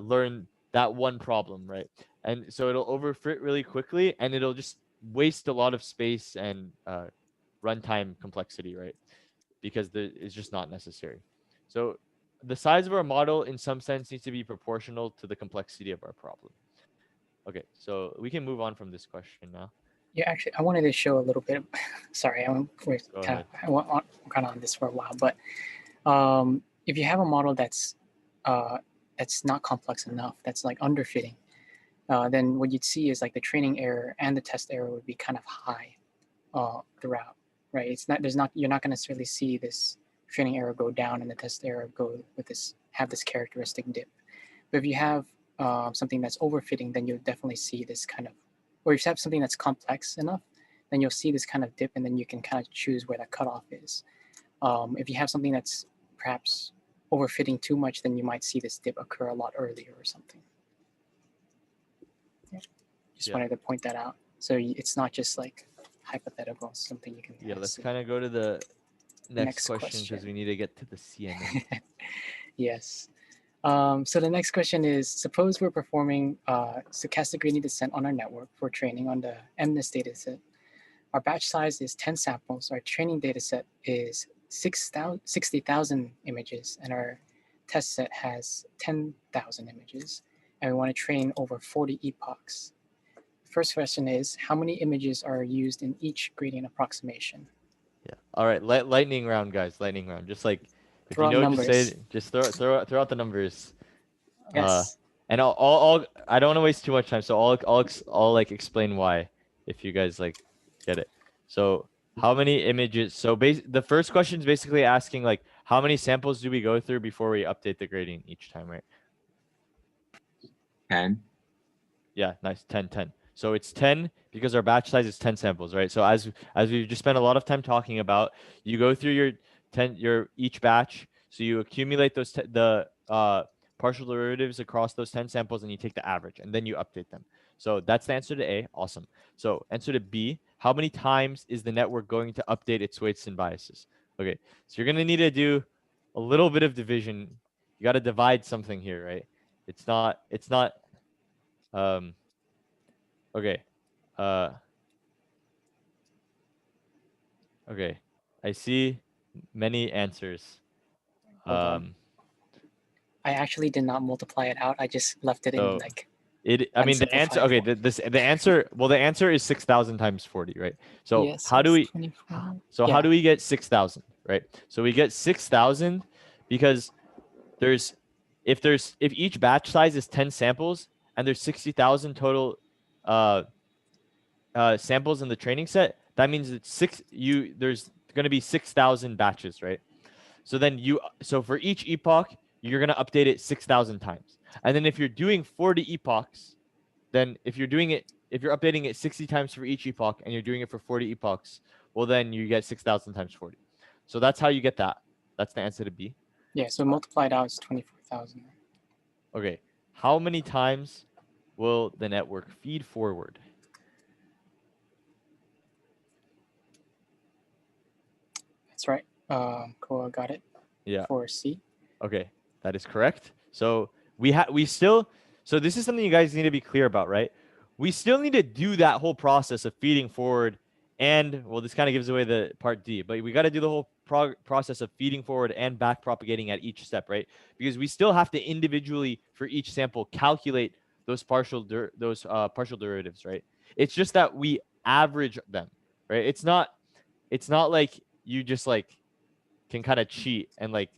learn that one problem, right? And so it'll overfit really quickly, and it'll just waste a lot of space and runtime complexity, right? Because it's just not necessary. So the size of our model in some sense needs to be proportional to the complexity of our problem. Okay, so we can move on from this question now.
Yeah, actually, I wanted to show a little bit. Sorry, we're
Go
kind
ahead.
of kind of on this for a while, but if you have a model that's not complex enough, that's like underfitting, then what you'd see is like the training error and the test error would be kind of high throughout, right? It's not you're not going to necessarily see this training error go down and the test error have this characteristic dip. But if you have something that's overfitting, then you'll definitely see this kind of, or if you have something that's complex enough, then you'll see this kind of dip, and then you can kind of choose where that cutoff is. If you have something that's perhaps overfitting too much, then you might see this dip occur a lot earlier or something. Yeah. Just wanted to point that out. So it's not just like hypothetical, it's something you can.
Yeah, let's
see.
kind of go to the next question because we need to get to the CNN.
Yes. So the next question is, suppose we're performing stochastic gradient descent on our network for training on the MNIST dataset. Our batch size is 10 samples. Our training dataset is 60,000 images, and our test set has 10,000 images. And we want to train over 40 epochs. The first question is, how many images are used in each gradient approximation?
Yeah. All right. Lightning round, guys. Lightning round. Just like if
Throw
you
out
know,
numbers.
just say it. Just throw out the numbers.
Yes.
And I'll I don't want to waste too much time, so I'll like explain why if you guys like get it. So how many images? So the first question is basically asking like how many samples do we go through before we update the gradient each time, right?
10.
Yeah, nice. 10. So it's 10 because our batch size is 10 samples, right? So as we've just spent a lot of time talking about, you go through your each batch. So you accumulate those the partial derivatives across those 10 samples, and you take the average, and then you update them. So that's the answer to A. Awesome. So answer to B, how many times is the network going to update its weights and biases? Okay, so you're gonna need to do a little bit of division. You got to divide something here, right? It's not okay. Okay. I see many answers.
Hold on. I actually did not multiply it out. I just left it in
So
like.
I mean the answer. Okay. The answer. Well, the answer is 6,000 times 40, right? So
Yes,
how do we?
24.
So
Yeah.
how do we get 6,000, right? So we get 6,000 because if each batch size is 10 samples and there's 60,000 total samples in the training set, that means it's there's going to be 6,000 batches, right? So then so for each epoch, you're going to update it 6,000 times. And then if you're doing 40 epochs, then if you're updating it 60 times for each epoch and you're doing it for 40 epochs, well, then you get 6,000 times 40. So that's how you get that. That's the answer to B.
Yeah, so multiplied out is 24,000.
Okay. How many times will the network feed forward?
That's right. Cool, got it.
Yeah.
For C.
Okay, that is correct. So so this is something you guys need to be clear about, right? We still need to do that whole process of feeding forward, and well, this kind of gives away the part D, but we got to do the whole process of feeding forward and back propagating at each step, right? Because we still have to individually for each sample calculate those partial derivatives, right? It's just that we average them, right? It's not like you just like can kind of cheat and like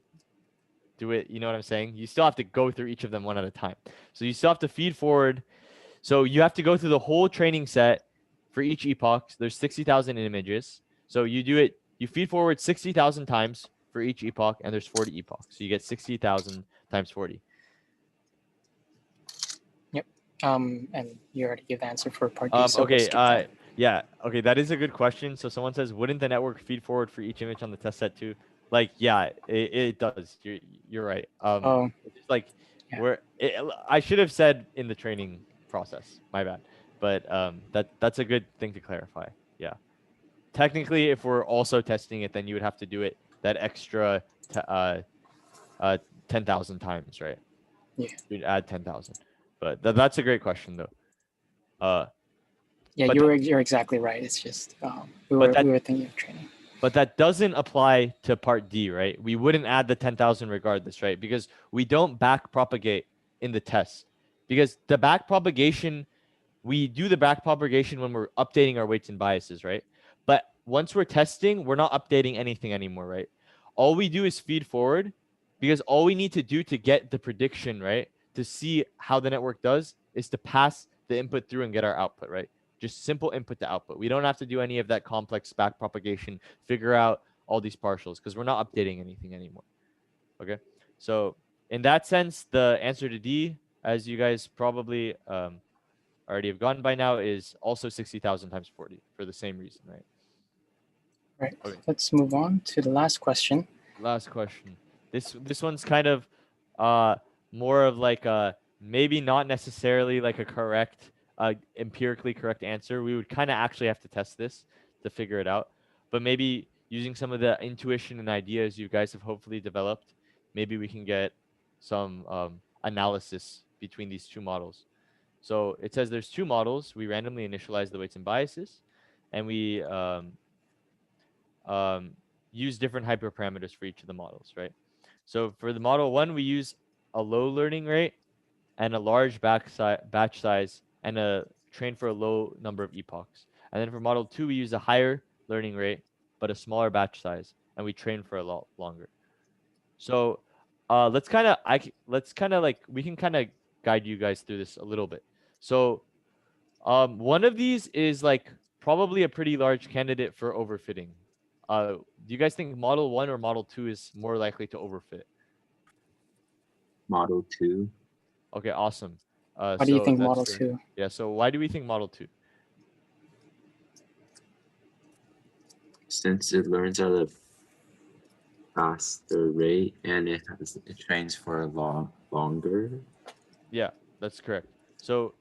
do it, you know what I'm saying? You still have to go through each of them one at a time. So you still have to feed forward. So you have to go through the whole training set for each epoch. There's 60,000 images. So you feed forward 60,000 times for each epoch, and there's 40 epochs. So you get 60,000 times 40.
Yep. And you already gave the answer for part D. So
okay.
we'll skip that.
Yeah. Okay. That is a good question. So someone says, wouldn't the network feed forward for each image on the test set too? Like, yeah, it does. You're right. It's like I should have said in the training process. My bad. But that's a good thing to clarify. Yeah. Technically, if we're also testing it, then you would have to do it that extra 10,000 times, right?
Yeah.
You'd add 10,000. But that's a great question though.
Yeah,
But
you're exactly right. It's just we
But
were thinking of training.
But that doesn't apply to part D, right? We wouldn't add the 10,000 regardless, right? Because we don't back propagate in the test. Because the back propagation, we do the back propagation when we're updating our weights and biases, right? But once we're testing, we're not updating anything anymore, right? All we do is feed forward, because all we need to do to get the prediction, right, to see how the network does, is to pass the input through and get our output, right? Just simple input to output. We don't have to do any of that complex back propagation, figure out all these partials, because we're not updating anything anymore. Okay, so in that sense, the answer to D, as you guys probably already have gotten by now, is also 60,000 times 40 for the same reason, right?
Right.
Okay.
Let's move on to the last question.
Last question. This one's kind of more of like a maybe not necessarily like a correct empirically correct answer. We would kind of actually have to test this to figure it out. But maybe using some of the intuition and ideas you guys have hopefully developed, maybe we can get some analysis between these two models. So it says there's two models. We randomly initialize the weights and biases, and we use different hyperparameters for each of the models, right? So for the model 1, we use a low learning rate and a large batch size and train for a low number of epochs. And then for model 2, we use a higher learning rate but a smaller batch size, and we train for a lot longer. So let's kind of like we can kind of guide you guys through this a little bit. So one of these is like probably a pretty large candidate for overfitting. Do you guys think model 1 or model 2 is more likely to overfit?
Model 2.
Okay, awesome.
Why do you think model
that's
2?
Yeah, so why do we think model 2?
Since it learns at a faster rate and it trains for a longer.
Yeah, that's correct. So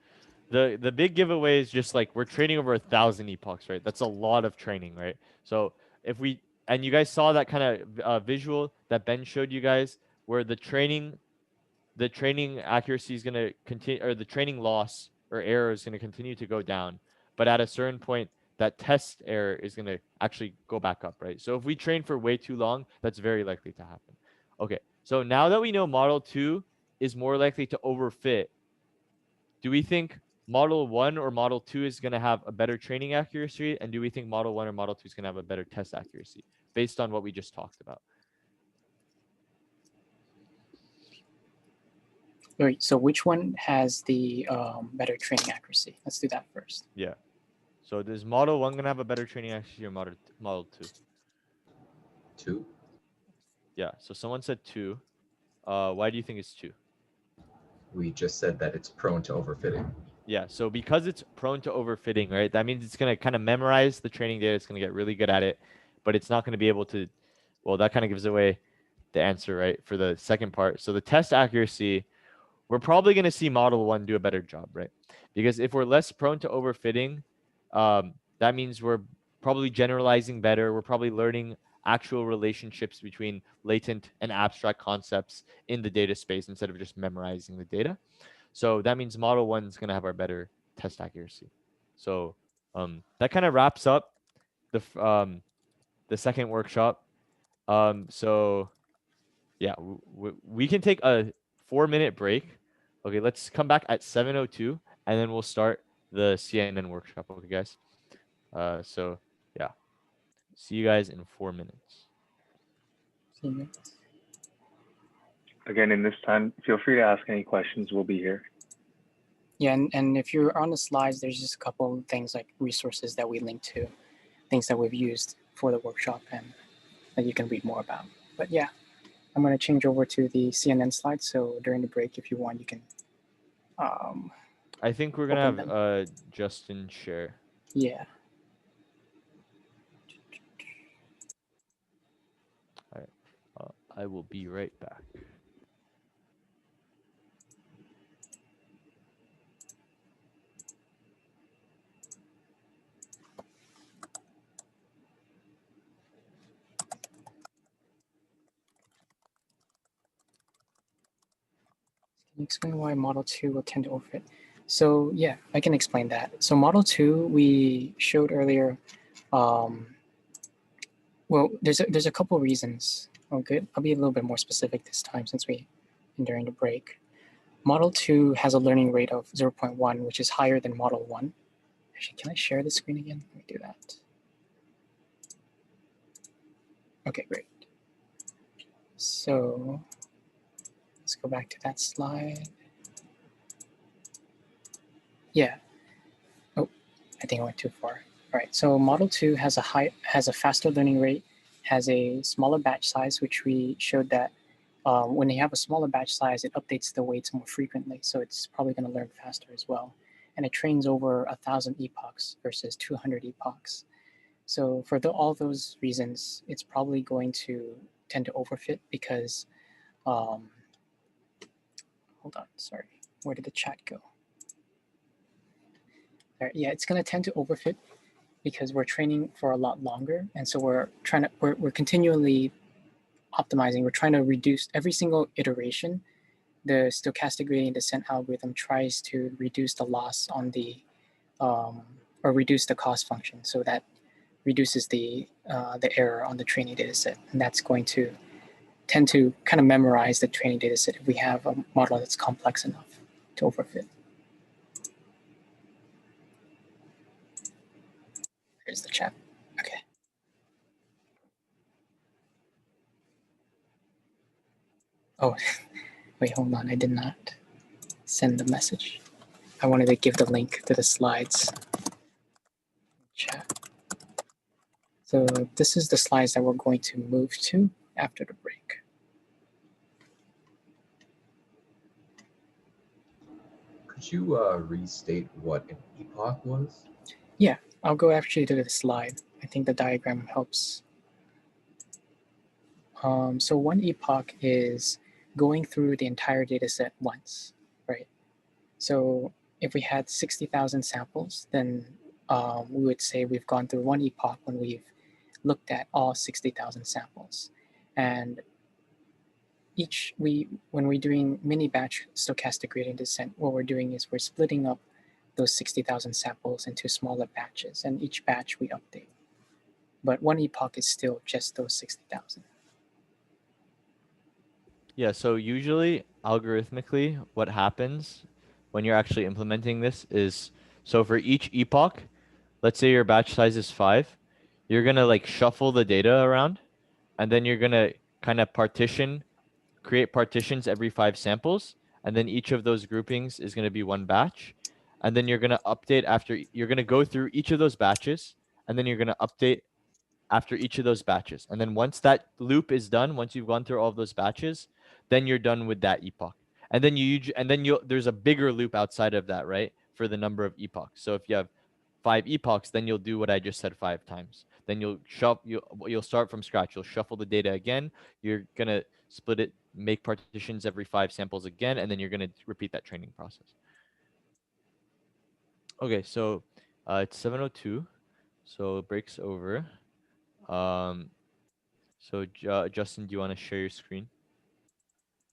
the big giveaway is just like we're training over 1,000 epochs, right? That's a lot of training, right? So if we, and you guys saw that kind of visual that Ben showed you guys, where the training accuracy is going to continue, or the training loss or error is going to continue to go down, but at a certain point that test error is going to actually go back up, right? So if we train for way too long, that's very likely to happen. Okay, so now that we know model 2 is more likely to overfit, do we think model 1 or model 2 is going to have a better training accuracy, and do we think model 1 or model 2 is going to have a better test accuracy based on what we just talked about?
Wait, so which one has the better training accuracy? Let's do that first.
Yeah. So is model 1 going to have a better training accuracy or model 2?
2.
Yeah. So someone said 2. Why do you think it's 2?
We just said that it's prone to overfitting.
Yeah. So because it's prone to overfitting, right? That means it's going to kind of memorize the training data. It's going to get really good at it, but it's not going to be able to. Well, that kind of gives away the answer, right, for the second part. So the test accuracy, we're probably going to see model 1 do a better job, right? Because if we're less prone to overfitting, that means we're probably generalizing better. We're probably learning actual relationships between latent and abstract concepts in the data space instead of just memorizing the data. So that means model 1 is going to have our better test accuracy. So that kind of wraps up the second workshop. So yeah, we can take a 4-minute break. Okay, let's come back at 7:02, and then we'll start the CNN workshop. Okay, guys. So yeah, see you guys in 4 minutes.
Again, in this time, feel free to ask any questions. We'll be here.
Yeah, and if you're on the slides, there's just a couple of things like resources that we link to, things that we've used for the workshop and that you can read more about. But yeah, I'm going to change over to the CNN slides. So during the break, if you want, you can.
I think we're gonna
open
have Justin share.
Yeah.
All right. I will be right back.
Can you explain why Model 2 will tend to overfit? So yeah, I can explain that. So model 2, we showed earlier, well, there's a couple reasons. Oh, good. I'll be a little bit more specific this time since we during the break. Model 2 has a learning rate of 0.1, which is higher than Model 1. Actually, can I share the screen again? Let me do that. Okay, great. So let's go back to that slide. Yeah. Oh, I think I went too far. All right. So Model 2 has a faster learning rate, has a smaller batch size, which we showed that when they have a smaller batch size, it updates the weights more frequently. So it's probably going to learn faster as well. And it trains over 1,000 epochs versus 200 epochs. So for all those reasons, it's probably going to tend to overfit because, hold on, sorry, where did the chat go? All right, yeah, it's going to tend to overfit because we're training for a lot longer, and so we're continually optimizing. We're trying to reduce every single iteration. The stochastic gradient descent algorithm tries to reduce the loss on the or reduce the cost function, so that reduces the error on the training data set, and that's going to tend to kind of memorize the training data set if we have a model that's complex enough to overfit. There's the chat. Okay. Oh, wait, hold on. I did not send the message. I wanted to give the link to the slides. Chat. So this is the slides that we're going to move to after the break.
Could you restate what an epoch was?
Yeah, I'll go actually to the slide. I think the diagram helps. So one epoch is going through the entire data set once, right? So if we had 60,000 samples, then we would say we've gone through one epoch when we've looked at all 60,000 samples. And when we're doing mini batch stochastic gradient descent, what we're doing is we're splitting up those 60,000 samples into smaller batches, and each batch we update. But one epoch is still just those 60,000.
Yeah, so usually algorithmically, what happens when you're actually implementing this is, so for each epoch, let's say your batch size is 5, you're gonna like shuffle the data around, and then you're gonna kind of create partitions every 5 samples, and then each of those groupings is gonna be one batch, and then you're gonna update you're gonna go through each of those batches, and then you're gonna update after each of those batches. And then once that loop is done, once you've gone through all of those batches, then you're done with that epoch. And then there's a bigger loop outside of that, right? For the number of epochs. So if you have 5 epochs, then you'll do what I just said 5 times. Then you'll start from scratch. You'll shuffle the data again. You're gonna split it, make partitions every 5 samples again, and then you're gonna repeat that training process. Okay, so it's 7:02, so it breaks over. So Justin, do you want to share your screen?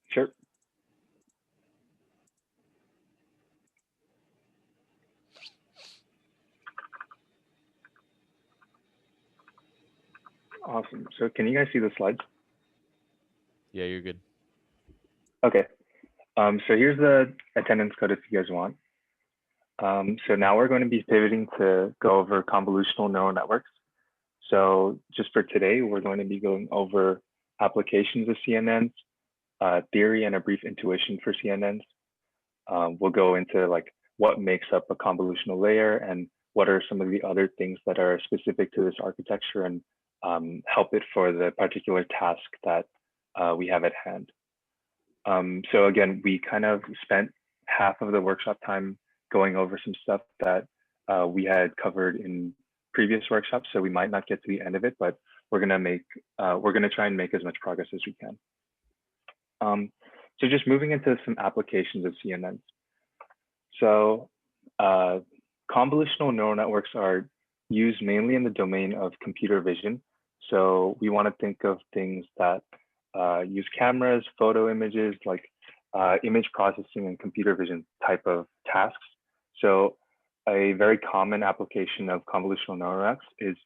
Sure. Awesome. So can you guys see the slides?
Yeah, you're good.
Okay. So here's the attendance code if you guys want. So now we're going to be pivoting to go over convolutional neural networks. So just for today, we're going to be going over applications of CNNs, theory, and a brief intuition for CNNs. We'll go into like what makes up a convolutional layer and what are some of the other things that are specific to this architecture and help it for the particular task that we have at hand. So again, we kind of spent half of the workshop time going over some stuff that we had covered in previous workshops, so we might not get to the end of it, but we're gonna try and make as much progress as we can. So just moving into some applications of CNNs. So convolutional neural networks are used mainly in the domain of computer vision. So we want to think of things that use cameras, photo images, like image processing and computer vision type of tasks. So a very common application of convolutional neural nets is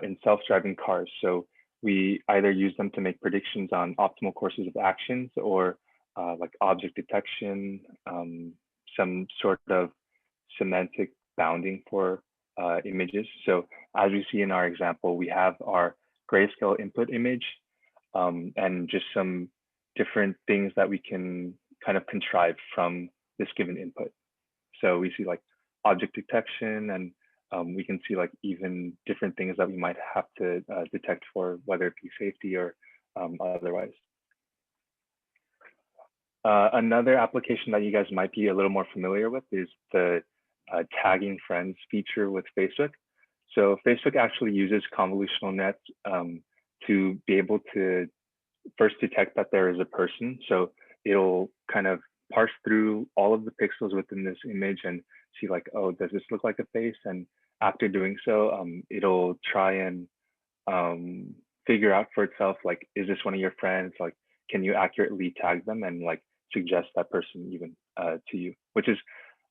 in self-driving cars. So we either use them to make predictions on optimal courses of actions or like object detection, some sort of semantic bounding for images. So as we see in our example, we have our grayscale input image and just some different things that we can kind of contrive from this given input. So we see like object detection, and we can see like even different things that we might have to detect for, whether it be safety or otherwise. Another application that you guys might be a little more familiar with is the tagging friends feature with Facebook. So Facebook actually uses convolutional nets to be able to first detect that there is a person. So it'll kind of parse through all of the pixels within this image and see like, oh, does this look like a face? And after doing so, it'll try and figure out for itself, like, is this one of your friends? Like, can you accurately tag them and like suggest that person even to you, which is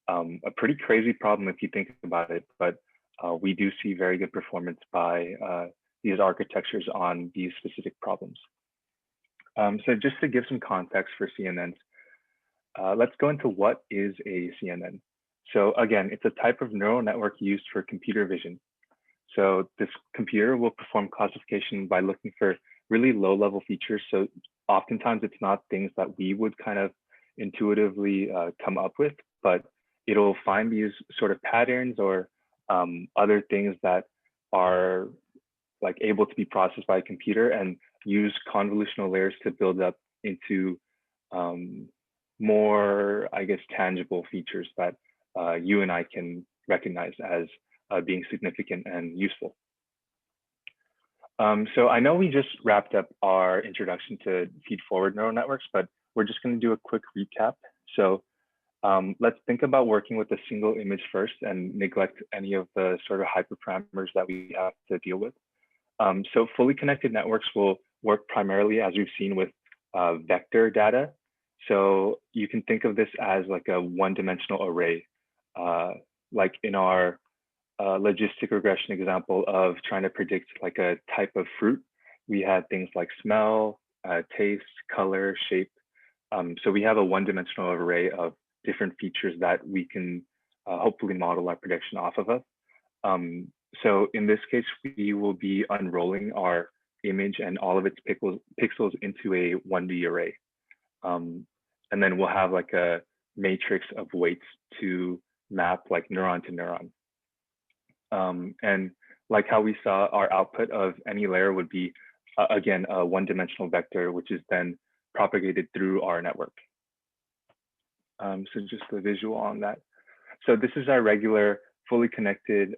a pretty crazy problem if you think about it. But we do see very good performance by these architectures on these specific problems. So just to give some context for CNNs, let's go into what is a CNN. So again, it's a type of neural network used for computer vision. So this computer will perform classification by looking for really low-level features. So oftentimes it's not things that we would kind of intuitively come up with, but it'll find these sort of patterns or other things that are like able to be processed by a computer and use convolutional layers to build up into more, I guess, tangible features that you and I can recognize as being significant and useful. So I know we just wrapped up our introduction to feed-forward neural networks, but we're just going to do a quick recap. So let's think about working with a single image first and neglect any of the sort of hyperparameters that we have to deal with. So fully connected networks will work primarily, as we've seen, with vector data. So you can think of this as like a one-dimensional array, like in our logistic regression example of trying to predict like a type of fruit. We had things like smell, taste, color, shape. So we have a one-dimensional array of different features that we can hopefully model our prediction off of. So in this case, we will be unrolling our image and all of its pixels into a 1D array. And then we'll have like a matrix of weights to map like neuron to neuron. And like how we saw, our output of any layer would be, again, a one-dimensional vector, which is then propagated through our network. So just the visual on that. So this is our regular fully connected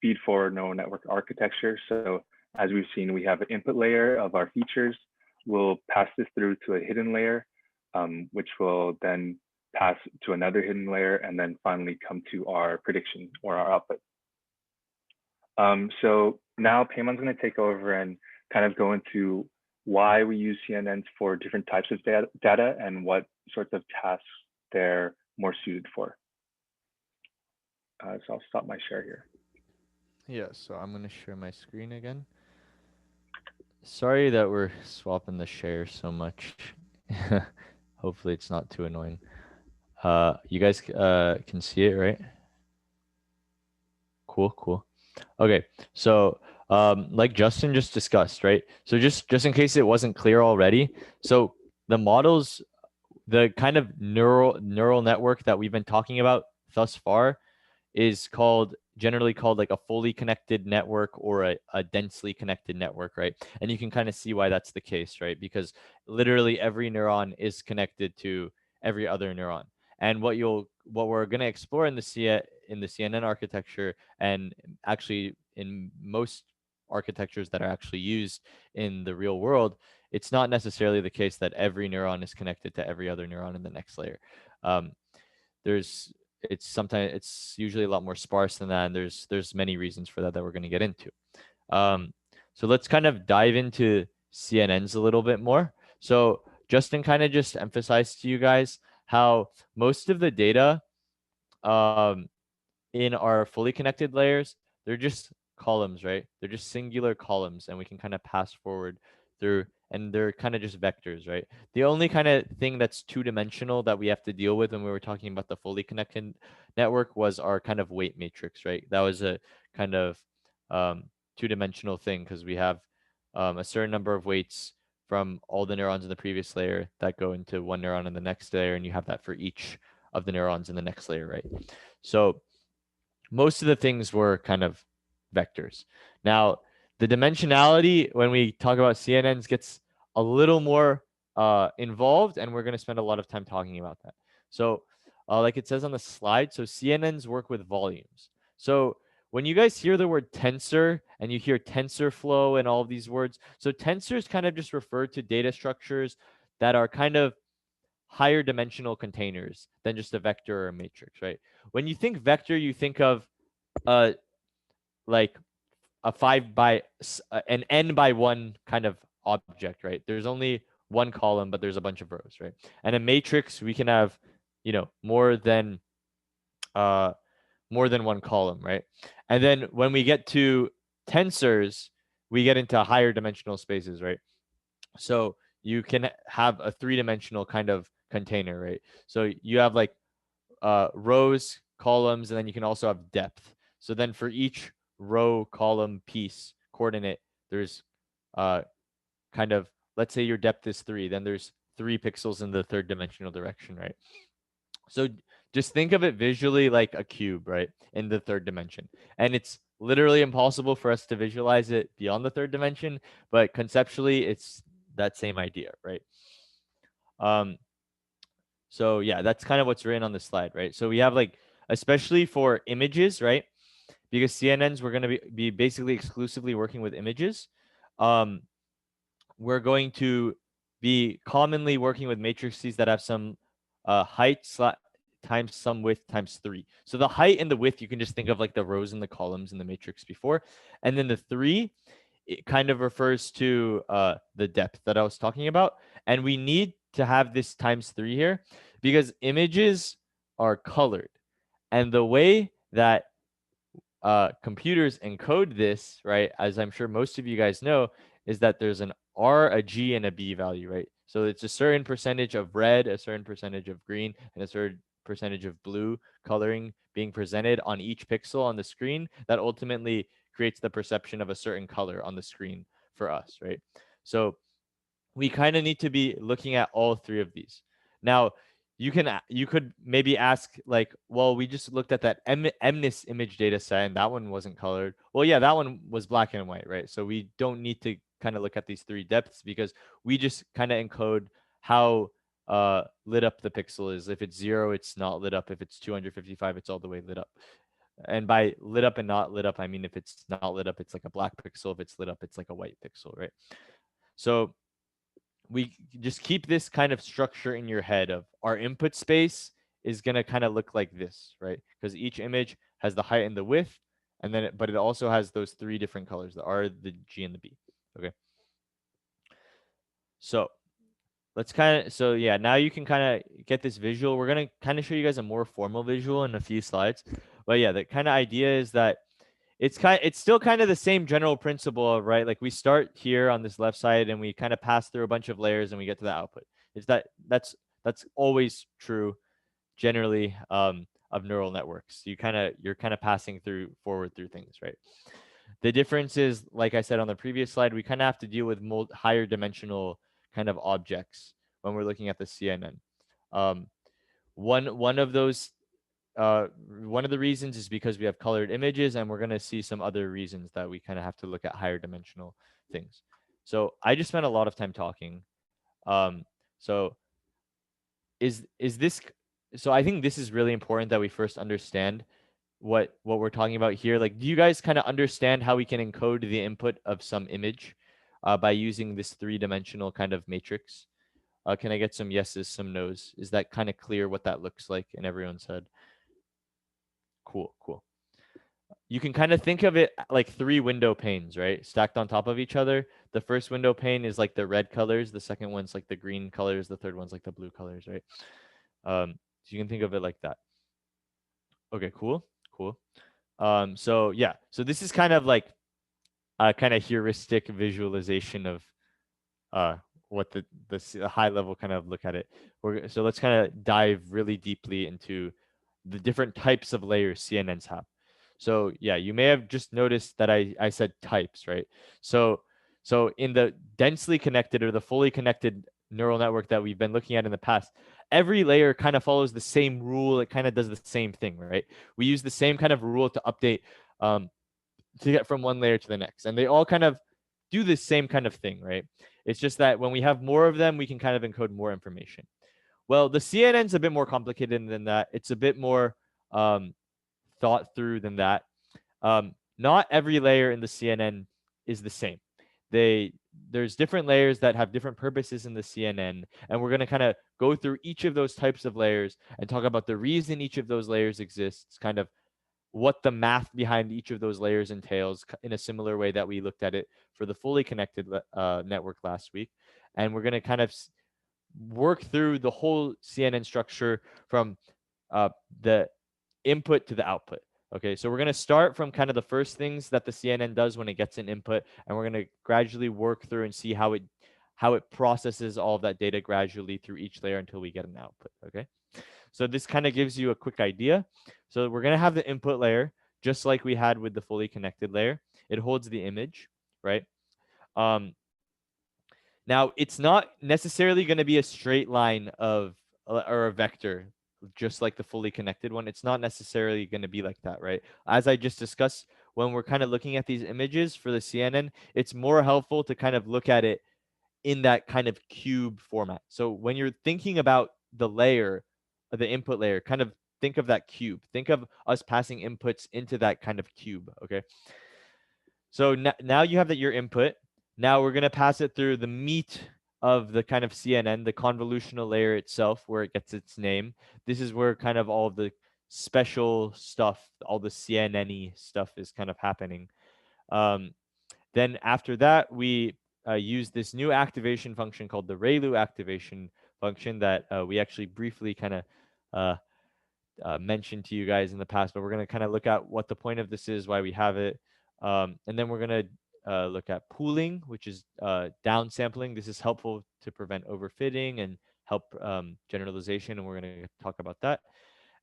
feed-forward neural network architecture. So as we've seen, we have an input layer of our features. We'll pass this through to a hidden layer, which will then pass to another hidden layer, and then finally come to our prediction or our output. So now Paymon's going to take over and kind of go into why we use CNNs for different types of data and what sorts of tasks they're more suited for. So I'll stop my share here.
Yeah, so I'm going to share my screen again. Sorry that we're swapping the share so much. Hopefully it's not too annoying. You guys can see it, right? Cool. Okay, so like Justin just discussed, right? So just in case it wasn't clear already, so the models, the kind of neural network that we've been talking about thus far is generally called like a fully connected network or a densely connected network, right? And you can kind of see why that's the case, right? Because literally every neuron is connected to every other neuron. And what we're going to explore in the CNN architecture, and actually in most architectures that are actually used in the real world, it's not necessarily the case that every neuron is connected to every other neuron in the next layer. It's usually a lot more sparse than that, and there's many reasons for that we're going to get into. So let's kind of dive into CNNs a little bit more. So Justin kind of just emphasized to you guys how most of the data in our fully connected layers, they're just columns, right? They're just singular columns, and we can kind of pass forward through, and they're kind of just vectors, right? The only kind of thing that's two-dimensional that we have to deal with when we were talking about the fully connected network was our kind of weight matrix, right? That was a kind of two-dimensional thing because we have a certain number of weights from all the neurons in the previous layer that go into one neuron in the next layer, and you have that for each of the neurons in the next layer, right? So most of the things were kind of vectors. Now, the dimensionality, when we talk about CNNs, gets a little more involved, and we're going to spend a lot of time talking about that. So like it says on the slide, so CNNs work with volumes. So when you guys hear the word tensor and you hear TensorFlow and all of these words, so tensors kind of just refer to data structures that are kind of higher dimensional containers than just a vector or a matrix, right? When you think vector, you think of like a an n by 1 kind of object, right? There's only one column, but there's a bunch of rows, right? And a matrix, we can have, you know, more than one column, right? And then when we get to tensors, we get into higher dimensional spaces, right? So you can have a three-dimensional kind of container, right? So you have like rows, columns, and then you can also have depth. So then for each row, column, piece, coordinate, there's kind of, let's say your depth is 3, then there's 3 pixels in the third dimensional direction, right? So just think of it visually like a cube, right, in the third dimension. And it's literally impossible for us to visualize it beyond the third dimension, but conceptually, it's that same idea, right? So yeah, that's kind of what's written on the slide, right? So we have like, especially for images, right? Because CNNs, we're going to be basically exclusively working with images. We're going to be commonly working with matrices that have some height times some width times 3. So the height and the width, you can just think of like the rows and the columns in the matrix before. And then the 3, it kind of refers to the depth that I was talking about. And we need to have this times 3 here because images are colored. And the way that computers encode this, right, as I'm sure most of you guys know, is that there's an R, a G, and a B value, right? So it's a certain percentage of red, a certain percentage of green, and a certain percentage of blue coloring being presented on each pixel on the screen that ultimately creates the perception of a certain color on the screen for us, right? So we kind of need to be looking at all 3 of these. Now, you could maybe ask like, well, we just looked at that MNIST image data set and that one wasn't colored. Well, yeah, that one was black and white, right? So we don't need to kind of look at these 3 depths because we just kind of encode how lit up the pixel is. If it's 0, it's not lit up. If it's 255, it's all the way lit up. And by lit up and not lit up, I mean if it's not lit up, it's like a black pixel. If it's lit up, it's like a white pixel, right? So we just keep this kind of structure in your head of our input space is going to kind of look like this, right? Because each image has the height and the width, and then but it also has those 3 different colors, the R, the G, and the B. Okay. So let's so yeah, now you can kind of get this visual. We're going to kind of show you guys a more formal visual in a few slides. But yeah, the kind of idea is that it's still kind of the same general principle of, right? Like we start here on this left side and we kind of pass through a bunch of layers and we get to the output. That's always true generally of neural networks. You're kind of passing forward through things, right? The difference is, like I said on the previous slide, we kind of have to deal with higher dimensional kind of objects when we're looking at the CNN. One of the reasons is because we have colored images, and we're going to see some other reasons that we kind of have to look at higher dimensional things. So I just spent a lot of time talking. So I think this is really important that we first understand what we're talking about here. Like, do you guys kind of understand how we can encode the input of some image by using this 3-dimensional kind of matrix? Can I get some yeses, some nos? Is that kind of clear what that looks like in everyone's head? Cool. You can kind of think of it like 3 window panes, right? Stacked on top of each other. The first window pane is like the red colors. The second one's like the green colors. The third one's like the blue colors, right? So you can think of it like that. Okay, cool. So yeah, so this is kind of like a kind of heuristic visualization of what the high level kind of look at it. So let's kind of dive really deeply into the different types of layers CNNs have. So yeah, you may have just noticed that I said types, right? So in the densely connected or the fully connected neural network that we've been looking at in the past, every layer kind of follows the same rule. It kind of does the same thing, right? We use the same kind of rule to update to get from one layer to the next, and they all kind of do the same kind of thing, right? It's just that when we have more of them, we can kind of encode more information. Well, the CNN's a bit more complicated than that. It's a bit more thought through than that. Not every layer in the CNN is the same. There's different layers that have different purposes in the CNN, and we're going to kind of go through each of those types of layers and talk about the reason each of those layers exists, kind of what the math behind each of those layers entails in a similar way that we looked at it for the fully connected network last week. And we're going to kind of work through the whole CNN structure from the input to the output. Okay, so we're going to start from kind of the first things that the CNN does when it gets an input, and we're going to gradually work through and see how it processes all of that data gradually through each layer until we get an output. Okay, so this kind of gives you a quick idea. So we're going to have the input layer, just like we had with the fully connected layer. It holds the image, right? Now, it's not necessarily going to be a straight line of or a vector, just like the fully connected one. It's not necessarily going to be like that, right? As I just discussed, when we're kind of looking at these images for the CNN, it's more helpful to kind of look at it in that kind of cube format. So when you're thinking about the layer, the input layer, kind of think of that cube. Think of us passing inputs into that kind of cube, okay? So now you have that your input. Now we're going to pass it through the meat of the kind of CNN, the convolutional layer itself, where it gets its name. This is where kind of all of the special stuff, all the CNN-y stuff is kind of happening. Then after that, we use this new activation function called the ReLU activation function that we actually briefly kind of mentioned to you guys in the past, but we're going to kind of look at what the point of this is, why we have it. And then we're going to look at pooling, which is downsampling. This is helpful to prevent overfitting and help generalization, and we're going to talk about that.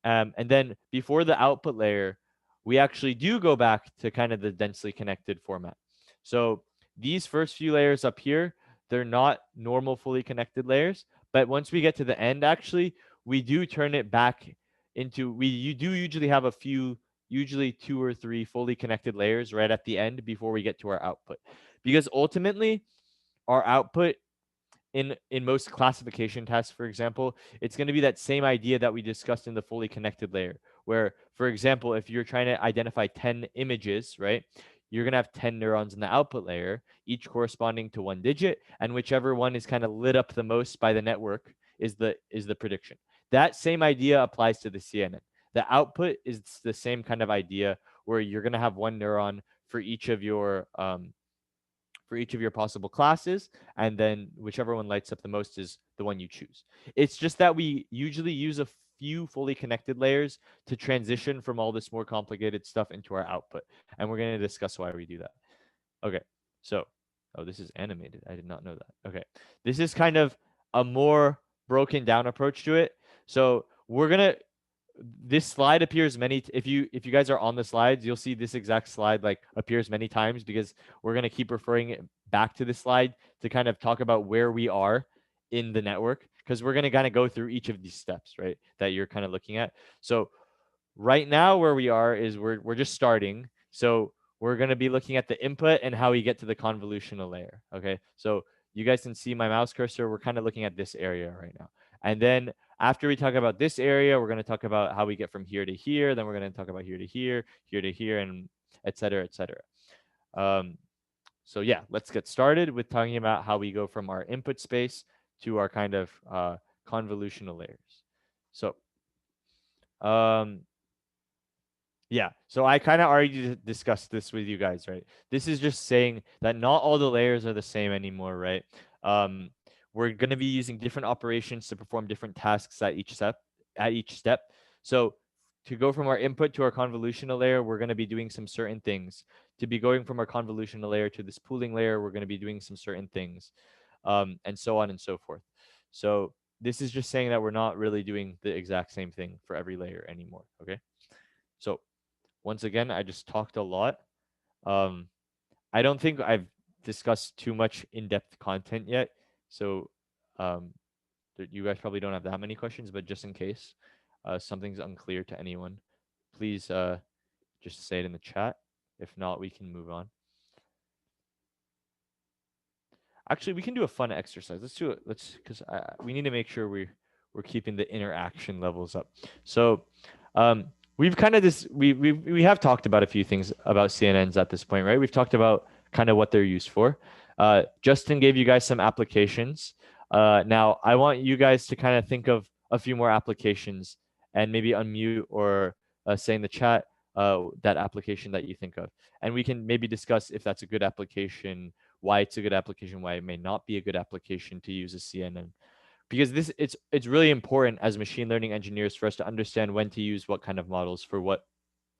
And then before the output layer, we actually do go back to kind of the densely connected format. So these first few layers up here, they're not normal fully connected layers, but once we get to the end, actually, we do turn it back into, you do usually have a few, usually 2 or 3 fully connected layers right at the end before we get to our output. Because ultimately, our output in most classification tasks, for example, it's going to be that same idea that we discussed in the fully connected layer, where, for example, if you're trying to identify 10 images, right, you're going to have 10 neurons in the output layer, each corresponding to 1 digit, and whichever one is kind of lit up the most by the network is the prediction. That same idea applies to the CNN. The output is the same kind of idea, where you're going to have 1 neuron for each of your possible classes, and then whichever one lights up the most is the one you choose. It's just that we usually use a few fully connected layers to transition from all this more complicated stuff into our output, and we're going to discuss why we do that. Okay, so, oh, this is animated. I did not know that. Okay, this is kind of a more broken down approach to it. So we're going to, this slide appears many, if you guys are on the slides, you'll see this exact slide like appears many times, because we're going to keep referring it back to this slide to kind of talk about where we are in the network, because we're going to kind of go through each of these steps, right, that you're kind of looking at. So right now where we are is we're just starting. So we're going to be looking at the input and how we get to the convolutional layer. Okay, so you guys can see my mouse cursor. We're kind of looking at this area right now. And then after we talk about this area, we're going to talk about how we get from here to here. Then we're going to talk about here to here, and et cetera, et cetera. So yeah, let's get started with talking about how we go from our input space to our kind of convolutional layers. So yeah, so I kind of already discussed this with you guys, right? This is just saying that not all the layers are the same anymore, right? We're going to be using different operations to perform different tasks at each step. So to go from our input to our convolutional layer, we're going to be doing some certain things. To be going from our convolutional layer to this pooling layer, we're going to be doing some certain things, and so on and so forth. So this is just saying that we're not really doing the exact same thing for every layer anymore. Okay. So once again, I just talked a lot. I don't think I've discussed too much in-depth content yet. So you guys probably don't have that many questions, but just in case something's unclear to anyone, please just say it in the chat. If not, we can move on. Actually, we can do a fun exercise. Let's do it. Because we need to make sure we're keeping the interaction levels up. So we've kind of we have talked about a few things about CNNs at this point, right? We've talked about kind of what they're used for. Justin gave you guys some applications. Now I want you guys to kind of think of a few more applications and maybe unmute or say in the chat that application that you think of, and we can maybe discuss if that's a good application, why it's a good application, why it may not be a good application to use a CNN. Because it's really important as machine learning engineers for us to understand when to use what kind of models for what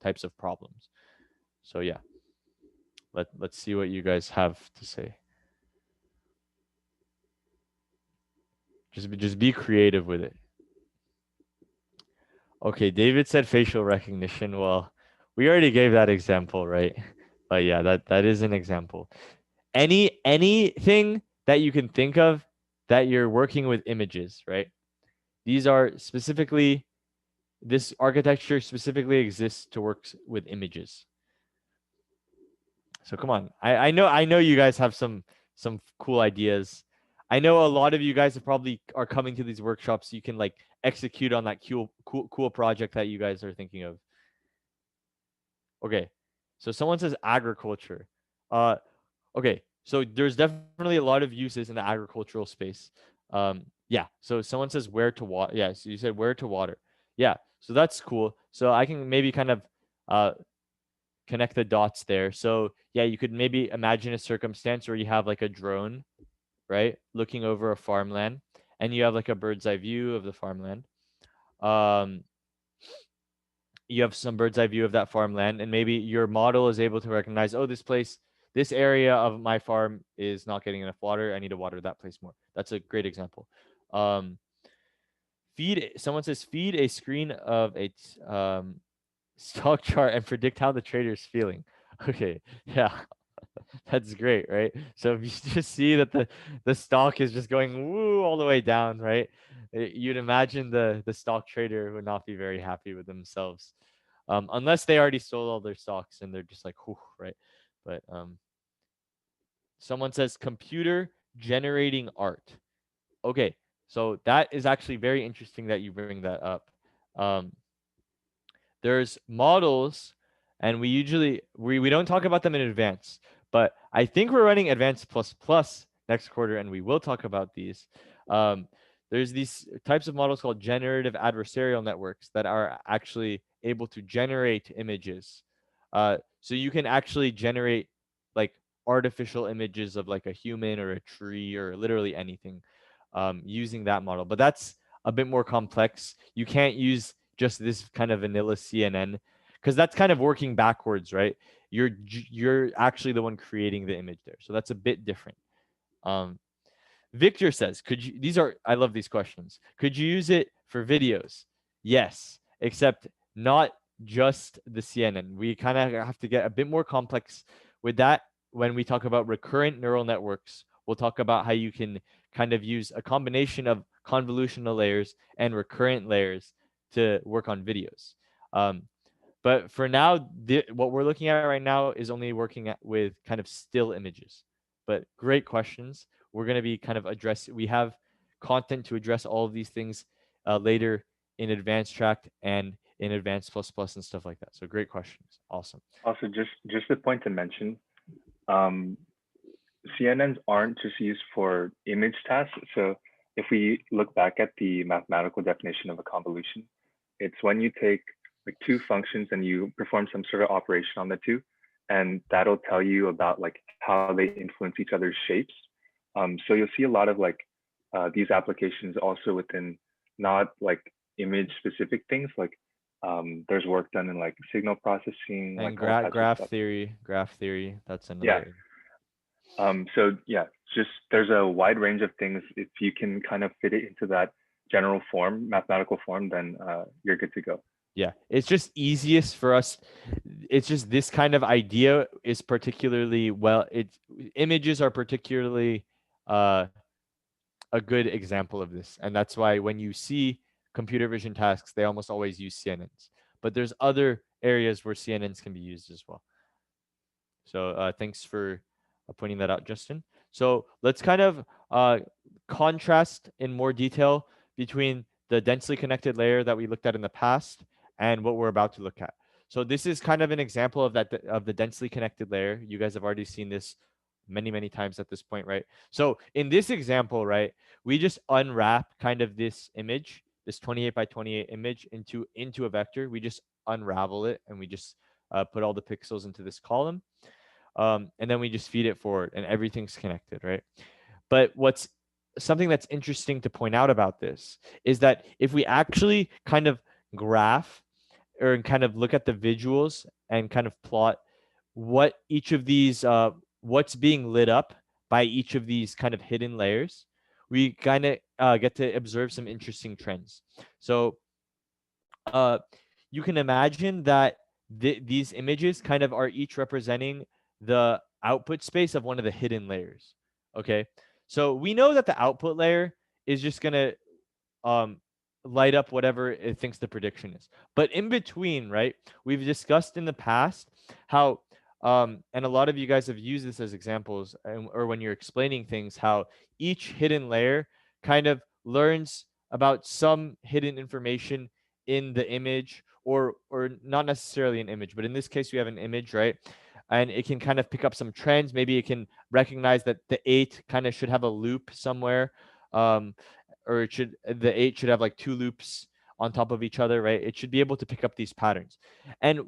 types of problems. So yeah, let's see what you guys have to say. Just be creative with it. Okay, David said facial recognition. Well, we already gave that example, right? But yeah, that is an example. Anything that you can think of that you're working with images, right? These are specifically, this architecture specifically exists to work with images. So come on, I know you guys have some cool ideas. I know a lot of you guys probably are coming to these workshops. You can like execute on that cool project that you guys are thinking of. Okay, so someone says agriculture. Okay, so there's definitely a lot of uses in the agricultural space. Yeah, so someone says where to water. Yeah, so you said where to water. Yeah, so that's cool. So I can maybe kind of connect the dots there. So yeah, you could maybe imagine a circumstance where you have like a drone, right, looking over a farmland, and you have like a bird's eye view of the farmland. You have some bird's eye view of that farmland, and maybe your model is able to recognize, oh, this area of my farm is not getting enough water. I need to water that place more. That's a great example. Someone says feed a screen of a stock chart and predict how the trader is feeling. Okay, yeah, that's great, right? So if you just see that the stock is just going woo all the way down, right? You'd imagine the stock trader would not be very happy with themselves, unless they already sold all their stocks and they're just like, whew, right? But someone says computer generating art. Okay, so that is actually very interesting that you bring that up. There's models, and we don't talk about them in advance, but I think we're running advanced plus next quarter, and we will talk about these. There's these types of models called generative adversarial networks that are actually able to generate images. So you can actually generate like artificial images of like a human or a tree or literally anything using that model. But that's a bit more complex. You can't use just this kind of vanilla CNN because that's kind of working backwards, right? You're actually the one creating the image there. So that's a bit different. Victor says, I love these questions. Could you use it for videos? Yes, except not just the CNN. We kind of have to get a bit more complex with that. When we talk about recurrent neural networks, we'll talk about how you can kind of use a combination of convolutional layers and recurrent layers to work on videos. But for now, what we're looking at right now is only working with kind of still images. But great questions. We're going to be kind of we have content to address all of these things later in advanced track and in advanced plus and stuff like that. So great questions. Awesome.
Also, just a point to mention, CNNs aren't just used for image tasks. So if we look back at the mathematical definition of a convolution, it's when you take like two functions and you perform some sort of operation on the two, and that'll tell you about like how they influence each other's shapes. So you'll see a lot of like these applications also within not like image specific things. Like There's work done in like signal processing,
And
like all types of
graph
stuff.
theory, that's
Yeah.
another.
So yeah, just there's a wide range of things. If you can kind of fit it into that general form, mathematical form, then you're good to go.
Yeah, it's just easiest for us. It's just this kind of idea is particularly well. Images are particularly a good example of this, and that's why when you see computer vision tasks, they almost always use CNNs. But there's other areas where CNNs can be used as well. So thanks for pointing that out, Justin. So let's kind of contrast in more detail between the densely connected layer that we looked at in the past and what we're about to look at. So this is kind of an example of that of the densely connected layer. You guys have already seen this many times at this point, right? So in this example, right, we just unwrap kind of this image, this 28 by 28 image into a vector. We just unravel it and we just put all the pixels into this column. And then we just feed it forward and everything's connected, right? But what's something that's interesting to point out about this is that if we actually kind of graph or kind of look at the visuals and kind of plot what each of these, what's being lit up by each of these kind of hidden layers, we kind of get to observe some interesting trends. So you can imagine that these images kind of are each representing the output space of one of the hidden layers. Okay, so we know that the output layer is just gonna light up whatever it thinks the prediction is. But in between, right, we've discussed in the past how and a lot of you guys have used this as examples, or when you're explaining things, how each hidden layer kind of learns about some hidden information in the image, or not necessarily an image, but in this case we have an image, right? And it can kind of pick up some trends. Maybe it can recognize that the 8 kind of should have a loop somewhere, or the 8 should have like 2 loops on top of each other, right? It should be able to pick up these patterns. And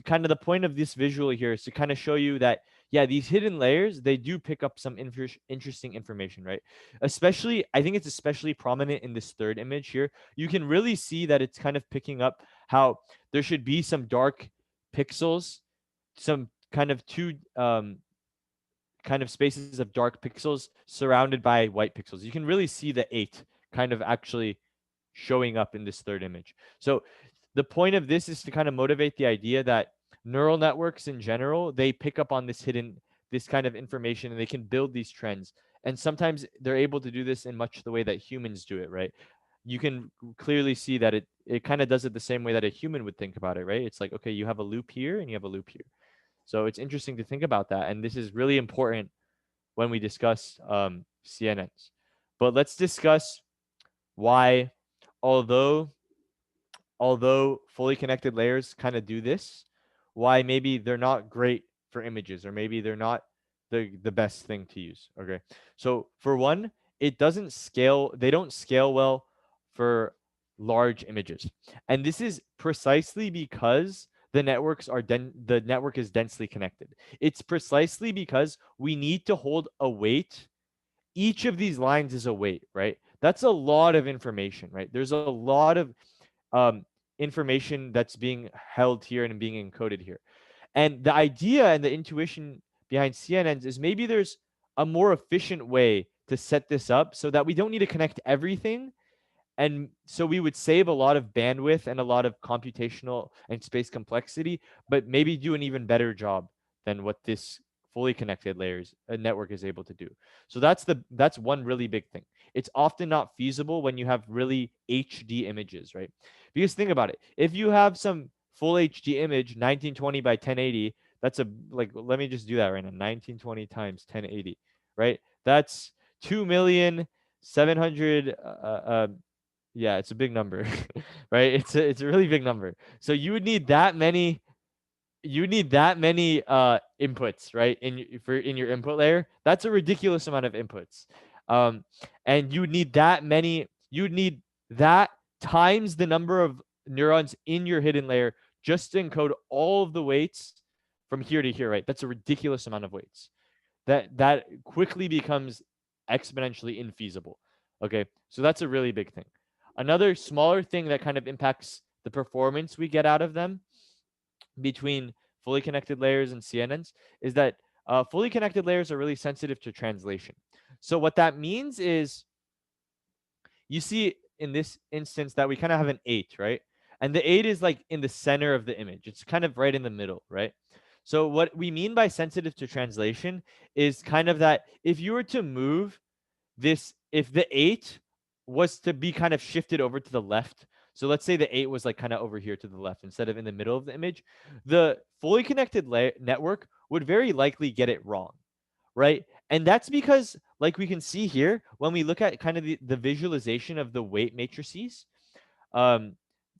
kind of the point of this visual here is to kind of show you that, yeah, these hidden layers, they do pick up some interesting information, right? Especially, I think it's especially prominent in this third image here. You can really see that it's kind of picking up how there should be some dark pixels, some kind of two kind of spaces of dark pixels surrounded by white pixels. You can really see the 8 kind of actually showing up in this third image. So the point of this is to kind of motivate the idea that neural networks in general, they pick up on this kind of information, and they can build these trends. And sometimes they're able to do this in much the way that humans do it, right? You can clearly see that it kind of does it the same way that a human would think about it, right? It's like, okay, you have a loop here and you have a loop here. So it's interesting to think about that. And this is really important when we discuss CNNs. But let's discuss why, although fully connected layers kind of do this, why maybe they're not great for images, or maybe they're not the best thing to use. Okay, so for one, it doesn't scale. They don't scale well for large images, and this is precisely because the network is densely connected. It's precisely because we need to hold a weight. Each of these lines is a weight, right? That's a lot of information, right? There's a lot of information that's being held here and being encoded here. And the idea and the intuition behind CNNs is maybe there's a more efficient way to set this up so that we don't need to connect everything. And so we would save a lot of bandwidth and a lot of computational and space complexity, but maybe do an even better job than what this fully connected network is able to do. So that's one really big thing. It's often not feasible when you have really HD images, right? Because think about it. If you have some full HD image, 1920 by 1080, that's let me just do that right now. 1920 times 1080, right? That's 2,700,000. Yeah, it's a big number, right? It's a really big number. So you would need that many inputs, right, in your input layer. That's a ridiculous amount of inputs. And you would need that times the number of neurons in your hidden layer just to encode all of the weights from here to here, right? That's a ridiculous amount of weights. That quickly becomes exponentially infeasible. Okay, so that's a really big thing. Another smaller thing that kind of impacts the performance we get out of them between fully connected layers and CNNs is that fully connected layers are really sensitive to translation. So what that means is, you see in this instance that we kind of have an 8, right? And the 8 is like in the center of the image. It's kind of right in the middle, right? So what we mean by sensitive to translation is kind of that if you were to move this, if the 8 was to be kind of shifted over to the left, so let's say the 8 was like kind of over here to the left instead of in the middle of the image, the fully connected network would very likely get it wrong, right? And that's because, like we can see here, when we look at kind of the visualization of the weight matrices,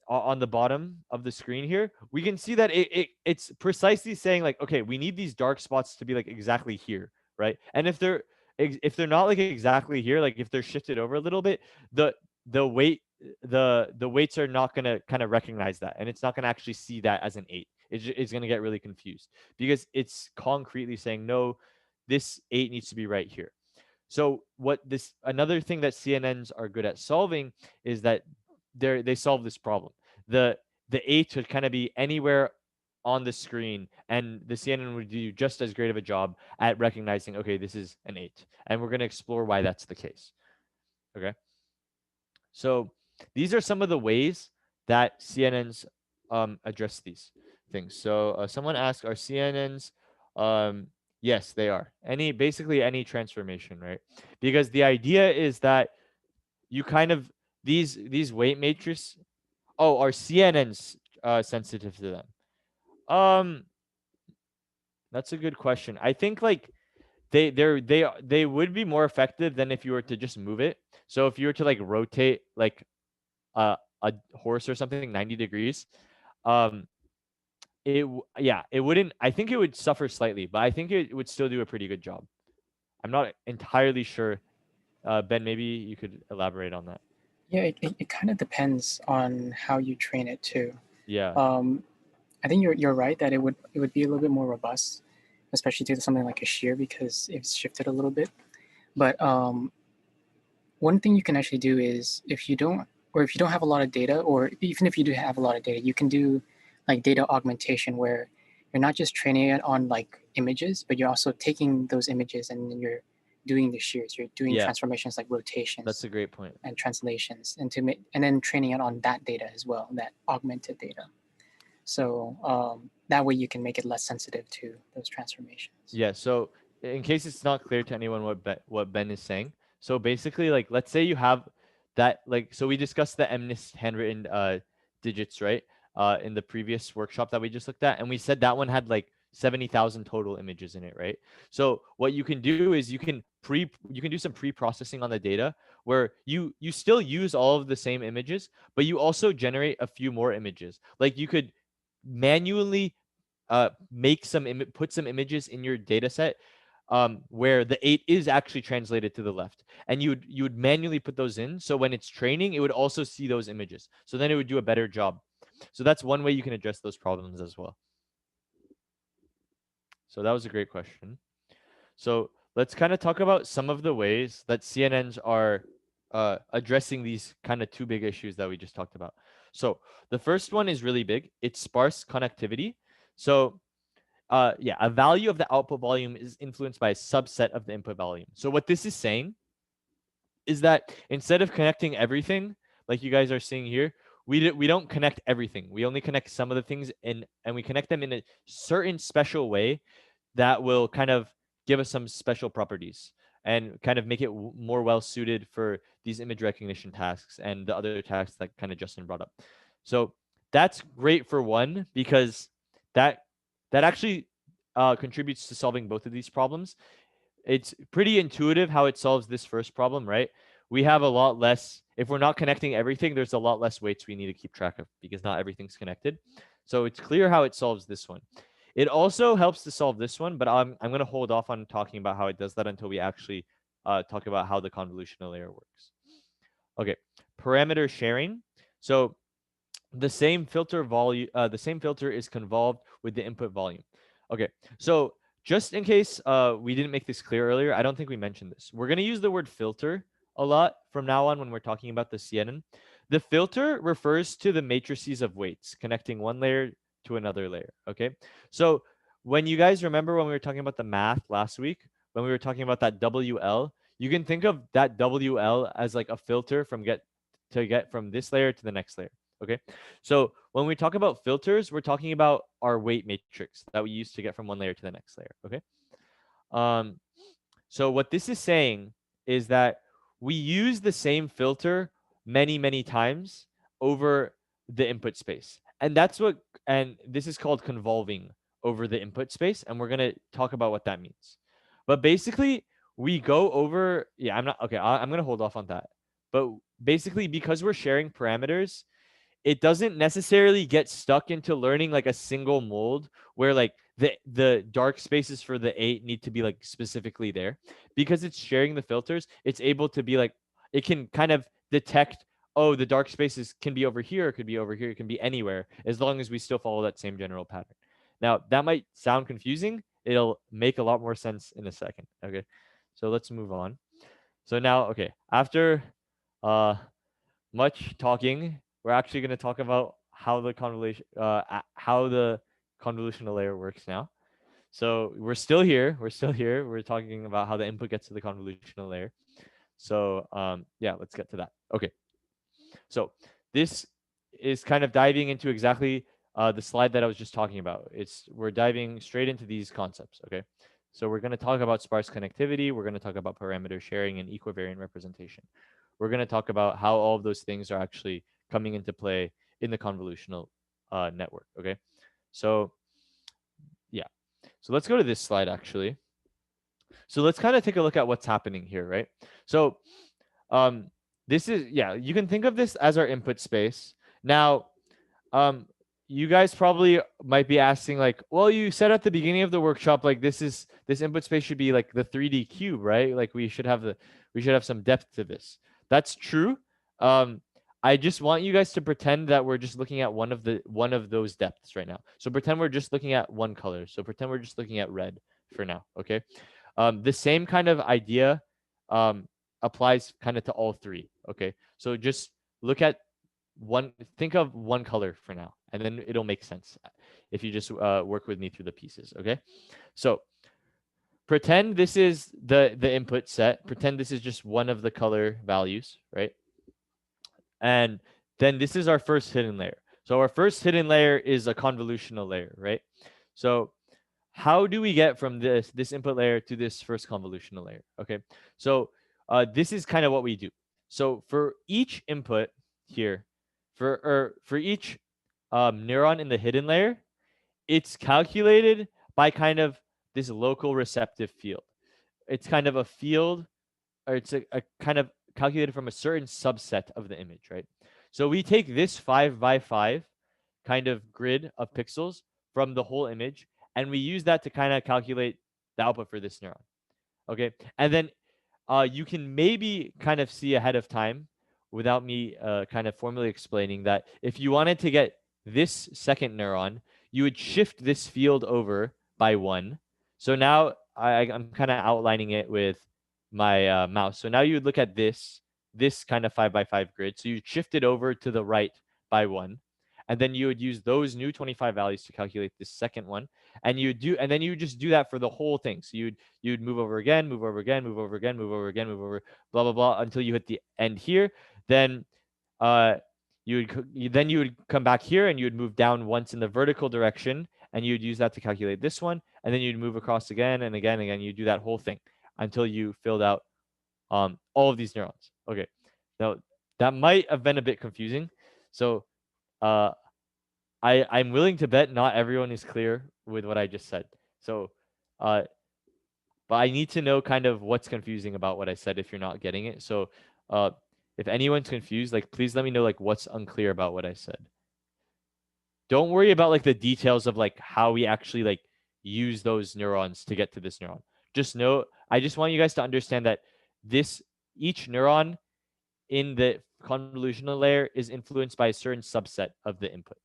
on the bottom of the screen here, we can see that it's precisely saying like, okay, we need these dark spots to be like exactly here, right? And if they're not like exactly here, like if they're shifted over a little bit, the weights are not going to kind of recognize that, and it's not going to actually see that as an 8. It's going to get really confused because it's concretely saying, no, this 8 needs to be right here. So another thing that CNNs are good at solving is that they solve this problem. The 8 would kind of be anywhere on the screen, and the CNN would do just as great of a job at recognizing, okay, this is an 8. And we're going to explore why that's the case. Okay. So these are some of the ways that CNNs address these things. So someone asked, are CNNs yes, they are. Basically any transformation, right? Because the idea is that you kind of these weight matrices. Oh, are CNNs sensitive to them? That's a good question. I think like they would be more effective than if you were to just move it. So if you were to like rotate like a horse or something 90 degrees, it wouldn't. I think it would suffer slightly, but I think it would still do a pretty good job. I'm not entirely sure. Ben, maybe you could elaborate on that.
Yeah, it kind of depends on how you train it too.
Yeah.
I think you're right that it would be a little bit more robust, especially to something like a shear because it's shifted a little bit. But one thing you can actually do is if you don't have a lot of data, or even if you do have a lot of data, you can do like data augmentation where you're not just training it on like images, but you're also taking those images and then you're doing the shears. You're doing transformations like rotations.
That's a great point.
And translations, and then training it on that data as well, that augmented data. So that way you can make it less sensitive to those transformations.
Yeah. So in case it's not clear to anyone what Ben is saying, so basically, like, let's say you have that, like, so we discussed the MNIST handwritten digits, right? In the previous workshop that we just looked at, and we said that one had like 70,000 total images in it, right? So what you can do is you can do some pre-processing on the data where you still use all of the same images, but you also generate a few more images. Like you could manually put some images in your data set where the 8 is actually translated to the left, and you would manually put those in, so when it's training it would also see those images, so then it would do a better job. So that's one way you can address those problems as well. So that was a great question. So let's kind of talk about some of the ways that CNNs are addressing these kind of two big issues that we just talked about. So the first one is really big. It's sparse connectivity. So a value of the output volume is influenced by a subset of the input volume. So what this is saying is that instead of connecting everything, like you guys are seeing here, we don't connect everything. We only connect some of the things, and we connect them in a certain special way that will kind of give us some special properties and kind of make it more well suited for these image recognition tasks and the other tasks that kind of Justin brought up. So that's great for one, because that actually contributes to solving both of these problems. It's pretty intuitive how it solves this first problem, right? We have a lot less, if we're not connecting everything, there's a lot less weights we need to keep track of because not everything's connected. So it's clear how it solves this one. It also helps to solve this one, but I'm going to hold off on talking about how it does that until we actually talk about how the convolutional layer works. Okay, parameter sharing. So the same filter is convolved with the input volume. Okay, so just in case we didn't make this clear earlier, I don't think we mentioned this. We're going to use the word filter a lot from now on when we're talking about the CNN. The filter refers to the matrices of weights connecting one layer to another layer. Okay. So when you guys remember when we were talking about the math last week, when we were talking about that WL, you can think of that WL as like a filter from get from this layer to the next layer. Okay. So when we talk about filters, we're talking about our weight matrix that we use to get from one layer to the next layer. Okay. So what this is saying is that we use the same filter many times over the input space. And this is called convolving over the input space. And we're going to talk about what that means. But basically, we go over, I'm going to hold off on that. But basically, because we're sharing parameters, it doesn't necessarily get stuck into learning like a single mold where like the dark spaces for the 8 need to be like specifically there. Because it's sharing the filters, it's able to be like, it can kind of detect, oh, the dark spaces can be over here, it could be over here, it can be anywhere, as long as we still follow that same general pattern. Now, that might sound confusing. It'll make a lot more sense in a second. Okay, so let's move on. So now, okay, after much talking, we're actually going to talk about how the convolutional layer works now. So we're still here. We're talking about how the input gets to the convolutional layer. So yeah, let's get to that. Okay. So this is kind of diving into exactly the slide that I was just talking about. We're diving straight into these concepts. Okay. So we're going to talk about sparse connectivity. We're going to talk about parameter sharing and equivariant representation. We're going to talk about how all of those things are actually coming into play in the convolutional network. Okay. So yeah. So let's go to this slide actually. So let's kind of take a look at what's happening here, right? So this is, yeah, you can think of this as our input space. Now, you guys probably might be asking like, well, you said at the beginning of the workshop, like this input space should be like the 3D cube, right? Like we should have some depth to this. That's true. I just want you guys to pretend that we're just looking at one of those depths right now. So pretend we're just looking at one color. So pretend we're just looking at red for now. Okay. The same kind of idea applies kind of to all three. Okay. So just think of one color for now, and then it'll make sense if you just work with me through the pieces. Okay. So pretend this is the input set. Pretend this is just one of the color values, right? And then this is our first hidden layer. So our first hidden layer is a convolutional layer, right? So how do we get from this input layer to this first convolutional layer? Okay. So this is kind of what we do. So for each input here, for each neuron in the hidden layer, it's calculated by kind of this local receptive field. It's kind of a field, or it's a kind of calculated from a certain subset of the image, right? So we take this 5 by 5 kind of grid of pixels from the whole image, and we use that to kind of calculate the output for this neuron. Okay. And then you can maybe kind of see ahead of time without me kind of formally explaining that if you wanted to get this second neuron, you would shift this field over by 1. So now I'm kind of outlining it with my mouse. So now you would look at this kind of 5 by 5 grid. So you shift it over to the right by 1. And then you would use those new 25 values to calculate this second one. And then you just do that for the whole thing. So you'd move over again, move over again, move over again, move over again, move over, blah, blah, blah, until you hit the end here. Then you would come back here and you would move down once in the vertical direction, and you'd use that to calculate this one. And then you'd move across again and again and again. You do that whole thing until you filled out all of these neurons. Okay. Now that might have been a bit confusing. So I'm willing to bet not everyone is clear with what I just said. So but I need to know kind of what's confusing about what I said if you're not getting it. So if anyone's confused, like please let me know like what's unclear about what I said. Don't worry about like the details of like how we actually like use those neurons to get to this neuron. Just know, I just want you guys to understand that each neuron in the convolutional layer is influenced by a certain subset of the input.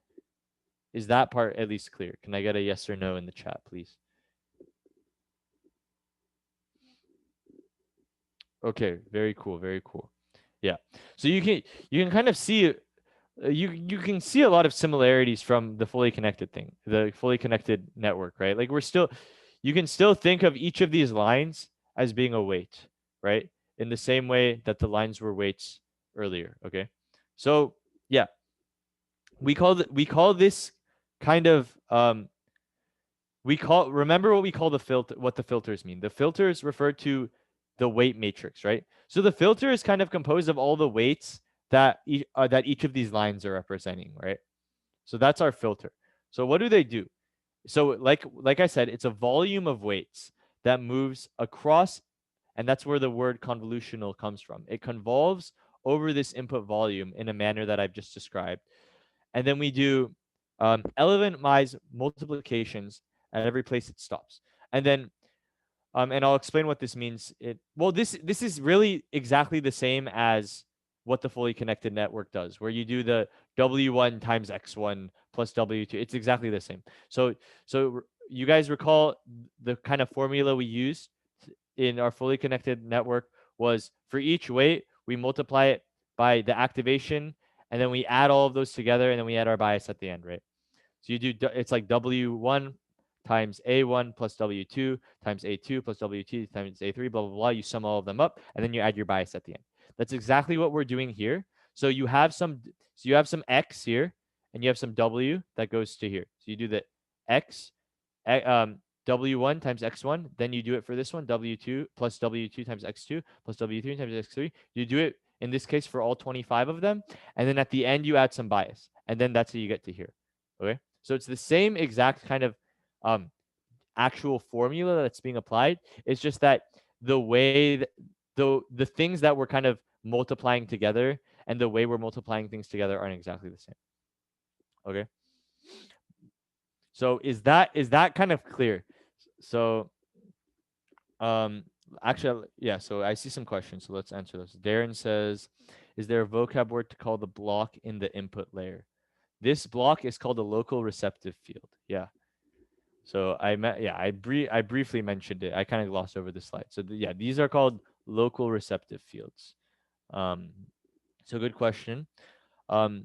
Is that part at least clear? Can I get a yes or no in the chat, please? Okay, very cool, very cool. Yeah. So you can kind of see you can see a lot of similarities from the fully connected thing, the fully connected network, right? Like you can still think of each of these lines as being a weight, right? In the same way that the lines were weights earlier. Okay. So yeah, we call this kind of remember what we call what the filters mean. The filters refer to the weight matrix, right? So the filter is kind of composed of all the weights that each of these lines are representing, right? So that's our filter. So what do they do? So like I said, it's a volume of weights that moves across, and that's where the word convolutional comes from. It convolves over this input volume in a manner that I've just described. And then we do element-wise multiplications at every place it stops. And then and I'll explain what this means. This is really exactly the same as what the fully connected network does, where you do the W1 times X1 plus W2. It's exactly the same. So you guys recall the kind of formula we used in our fully connected network was for each weight, we multiply it by the activation, and then we add all of those together, and then we add our bias at the end, right? So you do, it's like W1 times A1 plus W2 times A2 plus W2 times A3, blah, blah, blah. You sum all of them up, and then you add your bias at the end. That's exactly what we're doing here. So you have some X here, and you have some W that goes to here. So you do the X, W1 times X1, then you do it for this one, W2 plus W2 times X2 plus W3 times X3. You do it, in this case, for all 25 of them. And then at the end, you add some bias. And then that's how you get to here. Okay? So it's the same exact kind of actual formula that's being applied. It's just that the way that, the things that we're kind of multiplying together and the way we're multiplying things together aren't exactly the same. Okay? So is that kind of clear? So actually, yeah, so I see some questions, so let's answer those. Darren says, is there a vocab word to call the block in the input layer? This block is called a local receptive field. Yeah. So I briefly mentioned it. I kind of glossed over the slide. So yeah, these are called local receptive fields. So good question.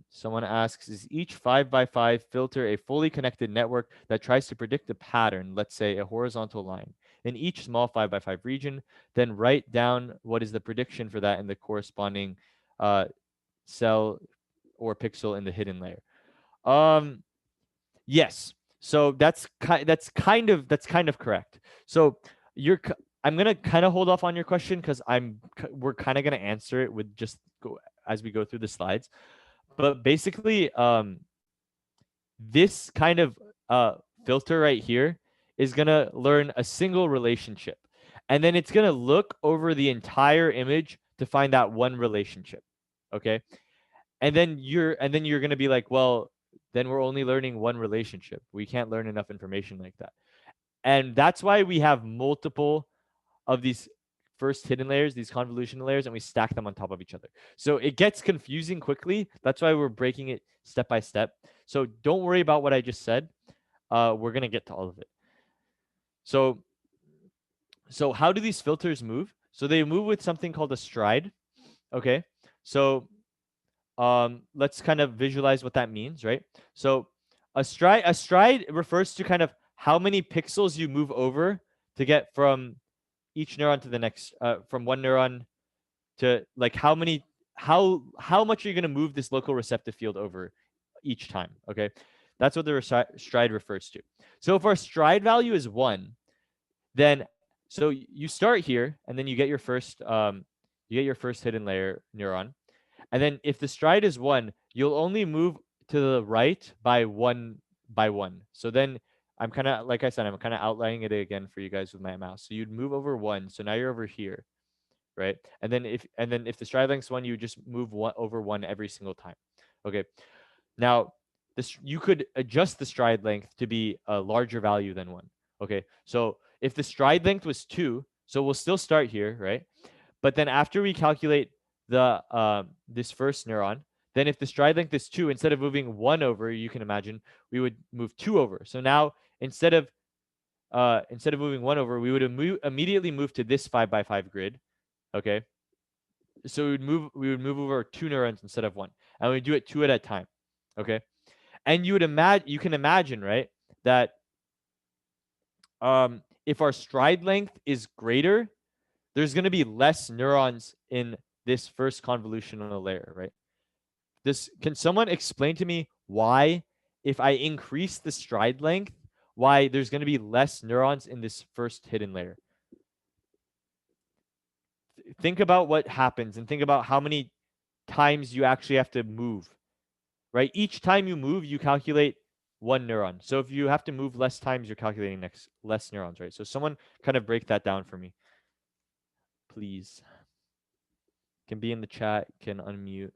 Someone asks, is each 5x5 filter a fully connected network that tries to predict a pattern, let's say a horizontal line, in each small 5x5 region, then write down what is the prediction for that in the corresponding cell or pixel in the hidden layer? Yes. So that's kind of correct. So I'm gonna kind of hold off on your question because we're kind of gonna answer it with just as we go through the slides. But basically, this kind of filter right here is gonna learn a single relationship, and then it's gonna look over the entire image to find that one relationship. Okay, and then you're gonna be like, well, then we're only learning one relationship. We can't learn enough information like that, and that's why we have multiple of these first hidden layers, these convolution layers, and we stack them on top of each other. So it gets confusing quickly. That's why we're breaking it step by step. So don't worry about what I just said. We're going to get to all of it. So how do these filters move? So they move with something called a stride. Okay. So let's kind of visualize what that means, right? So a stride refers to kind of how many pixels you move over to get from each neuron to the next, from one neuron to, like, how much are you going to move this local receptive field over each time? Okay, that's what the stride refers to. So if our stride value is 1, then so you start here and then you get your first hidden layer neuron, and then if the stride is 1, you'll only move to the right by one. So then I'm kind of, like I said, I'm kind of outlining it again for you guys with my mouse. So you'd move over 1. So now you're over here, right? And then if the stride length's 1, you just move over 1 every single time. Okay. Now you could adjust the stride length to be a larger value than 1. Okay. So if the stride length was 2, so we'll still start here, right? But then after we calculate the this first neuron, then if the stride length is 2, instead of moving 1 over, you can imagine we would move 2 over. So now instead of moving 1 over, we would immediately move to this 5x5 grid. Okay. So we would move over 2 neurons instead of 1, and we do it 2 at a time. Okay, and you can imagine, right, that if our stride length is greater, there's going to be less neurons in this first convolutional layer, right? Can someone explain to me why, if I increase the stride length, why there's going to be less neurons in this first hidden layer? Think about what happens and think about how many times you actually have to move, right? Each time you move, you calculate 1 neuron. So if you have to move less times, you're calculating less neurons, right? So someone kind of break that down for me, please. Can be in the chat, can unmute.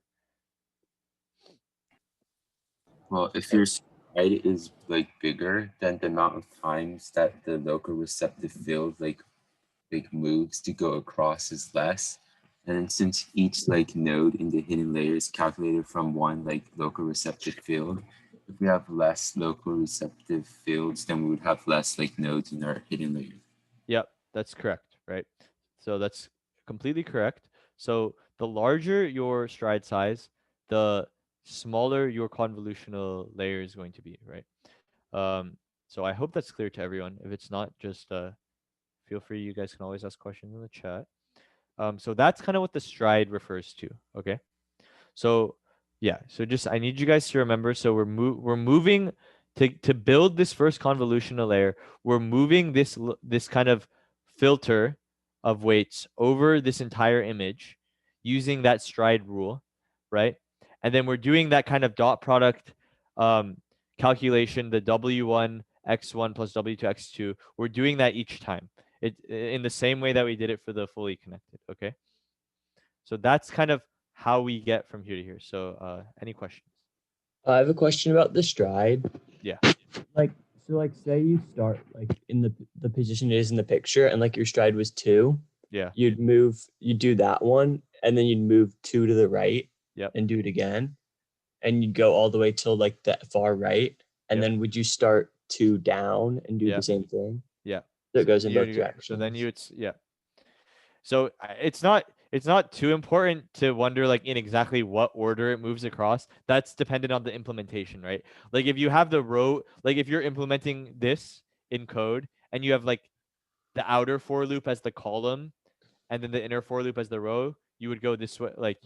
Well, if your stride is like bigger, then the amount of times that the local receptive field like moves to go across is less. And then since each like node in the hidden layer is calculated from one like local receptive field, if we have less local receptive fields, then we would have less like nodes in our hidden layer.
Yep, that's correct, right? So that's completely correct. So the larger your stride size, the smaller your convolutional layer is going to be, right? So I hope that's clear to everyone. If it's not, just feel free. You guys can always ask questions in the chat. So that's kind of what the stride refers to. Okay. So yeah. So just I need you guys to remember. So we're moving to build this first convolutional layer. We're moving this kind of filter of weights over this entire image using that stride rule, right? And then we're doing that kind of dot product calculation, the W1 x1 plus W2 x2. We're doing that each time. In the same way that we did it for the fully connected. Okay. So that's kind of how we get from here to here. So any questions?
I have a question about the stride.
Yeah.
Like, so like say you start like in the position it is in the picture and like your stride was 2.
Yeah.
You'd do that one and then you'd move 2 to the right.
Yep.
And do it again. And you'd go all the way till like the far right. And
Yep.
then would you start 2 down and do
Yeah.
the same thing?
Yeah.
So it goes in both
So
directions.
then yeah. So it's not too important to wonder like in exactly what order it moves across. That's dependent on the implementation, right? Like if you have the row, like if you're implementing this in code and you have like the outer for loop as the column and then the inner for loop as the row, you would go this way. Like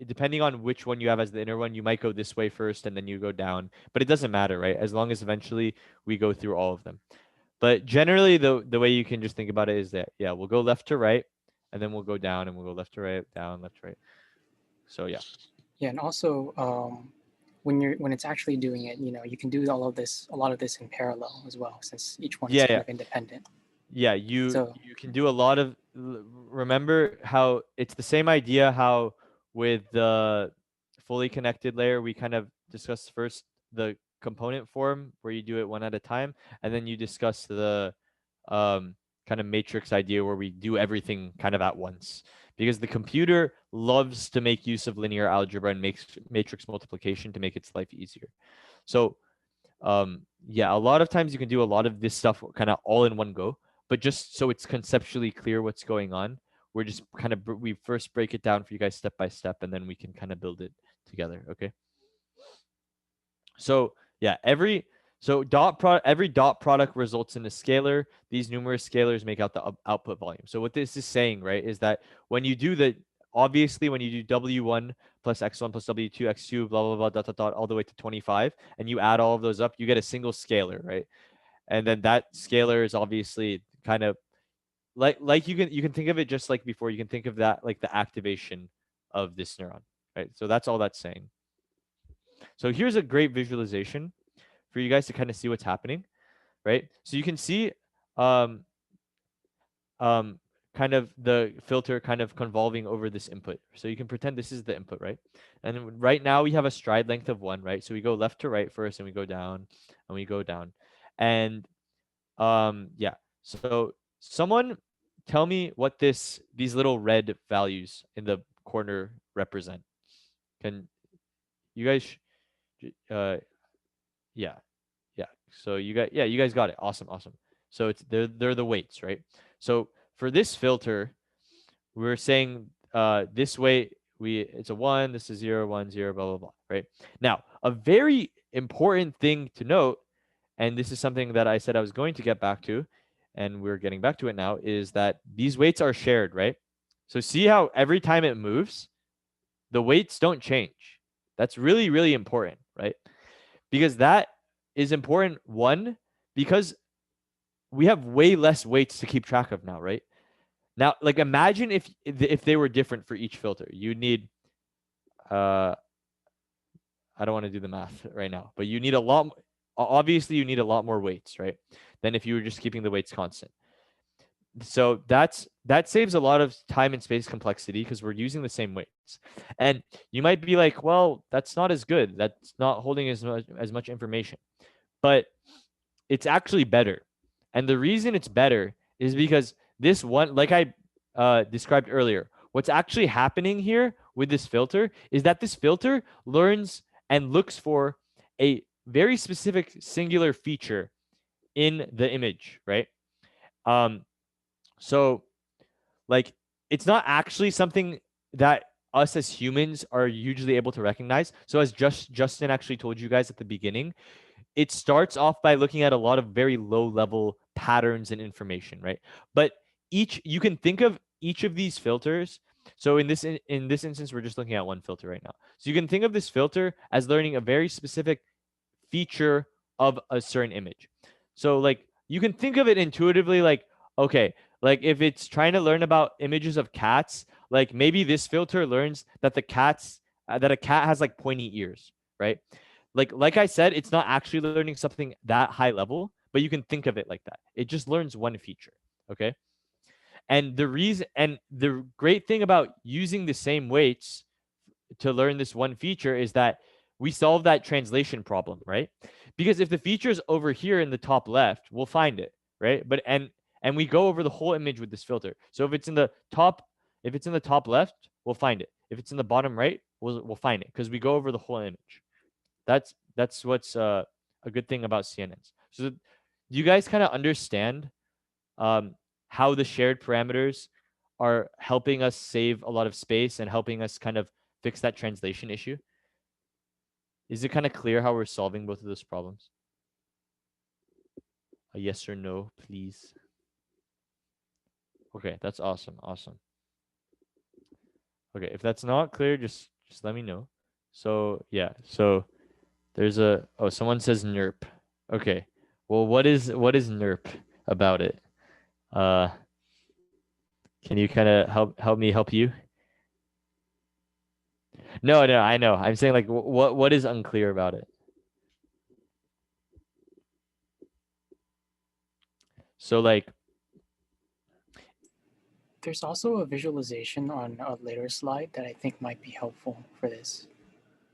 depending on which one you have as the inner one, you might go this way first and then you go down. But it doesn't matter, right? As long as eventually we go through all of them. But generally, the way you can just think about it is that, yeah, we'll go left to right, and then we'll go down, and we'll go left to right, down, left to right. So yeah.
Yeah, and also when it's actually doing it, you can do a lot of this in parallel as well, since each one is kind of independent.
Yeah, you can do a lot of. Remember how it's the same idea how with the fully connected layer we kind of discussed first the component form where you do it one at a time, and then you discuss the kind of matrix idea where we do everything kind of at once, because the computer loves to make use of linear algebra and makes matrix multiplication to make its life easier. So yeah, a lot of times you can do a lot of this stuff kind of all in one go, but just so it's conceptually clear what's going on, we're just kind of we first break it down for you guys step by step, and then we can kind of build it together. Okay. So yeah, every dot product results in a scalar. These numerous scalars make out the output volume. So what this is saying, right, is that when you do obviously when you do W1 plus X1 plus W2 X2 blah blah blah dot dot dot all the way to 25, and you add all of those up, you get a single scalar, right? And then that scalar is obviously kind of like you can think of it just like before. You can think of that like the activation of this neuron, right? So that's all that's saying. So here's a great visualization for you guys to kind of see what's happening, right? So you can see kind of the filter kind of convolving over this input. So you can pretend this is the input, right? And right now we have a stride length of 1, right? So we go left to right first, and we go down, and we go down. And yeah, so someone tell me what these little red values in the corner represent. Can you guys yeah. So you guys got it. Awesome. So they're the weights, right? So for this filter, we're saying this weight, it's a 1, this is 0, 1, 0, blah, blah, blah, right? Now, a very important thing to note, and this is something that I said I was going to get back to, and we're getting back to it now, is that these weights are shared, right? So see how every time it moves, the weights don't change. That's really, really important, right? Because that is important, one, because we have way less weights to keep track of now, right? Now, like imagine if they were different for each filter. You need, I don't want to do the math right now, but you need a lot. Obviously, you need a lot more weights, right? Than if you were just keeping the weights constant. So that saves a lot of time and space complexity because we're using the same weights. And you might be like, well, that's not as good. That's not holding as much information. But it's actually better. And the reason it's better is because this one, like I described earlier, what's actually happening here with this filter is that this filter learns and looks for a very specific singular feature in the image, right? So like it's not actually something that us as humans are usually able to recognize. So as Justin actually told you guys at the beginning, it starts off by looking at a lot of very low level patterns and information, right? But you can think of each of these filters. So in this instance, we're just looking at one filter right now. So you can think of this filter as learning a very specific feature of a certain image. So like you can think of it intuitively like, okay, like if it's trying to learn about images of cats, like maybe this filter learns that a cat has like pointy ears, right? Like I said, it's not actually learning something that high level, but you can think of it like that. It just learns one feature, okay? And the great thing about using the same weights to learn this one feature is that we solve that translation problem, right? Because if the feature is over here in the top left, we'll find it, right? But and we go over the whole image with this filter. So if it's in the top left, we'll find it. If it's in the bottom right, we'll find it because we go over the whole image. That's what's a good thing about CNNs. So do you guys kind of understand how the shared parameters are helping us save a lot of space and helping us kind of fix that translation issue? Is it kind of clear how we're solving both of those problems? A yes or no, please. Okay, that's awesome. Okay, if that's not clear, just let me know. So yeah, so there's someone says NERP. Okay, well, what is NERP about it? Can you kind of help me help you? No, I know. I'm saying like what is unclear about it? So like
There's also a visualization on a later slide that I think might be helpful for this.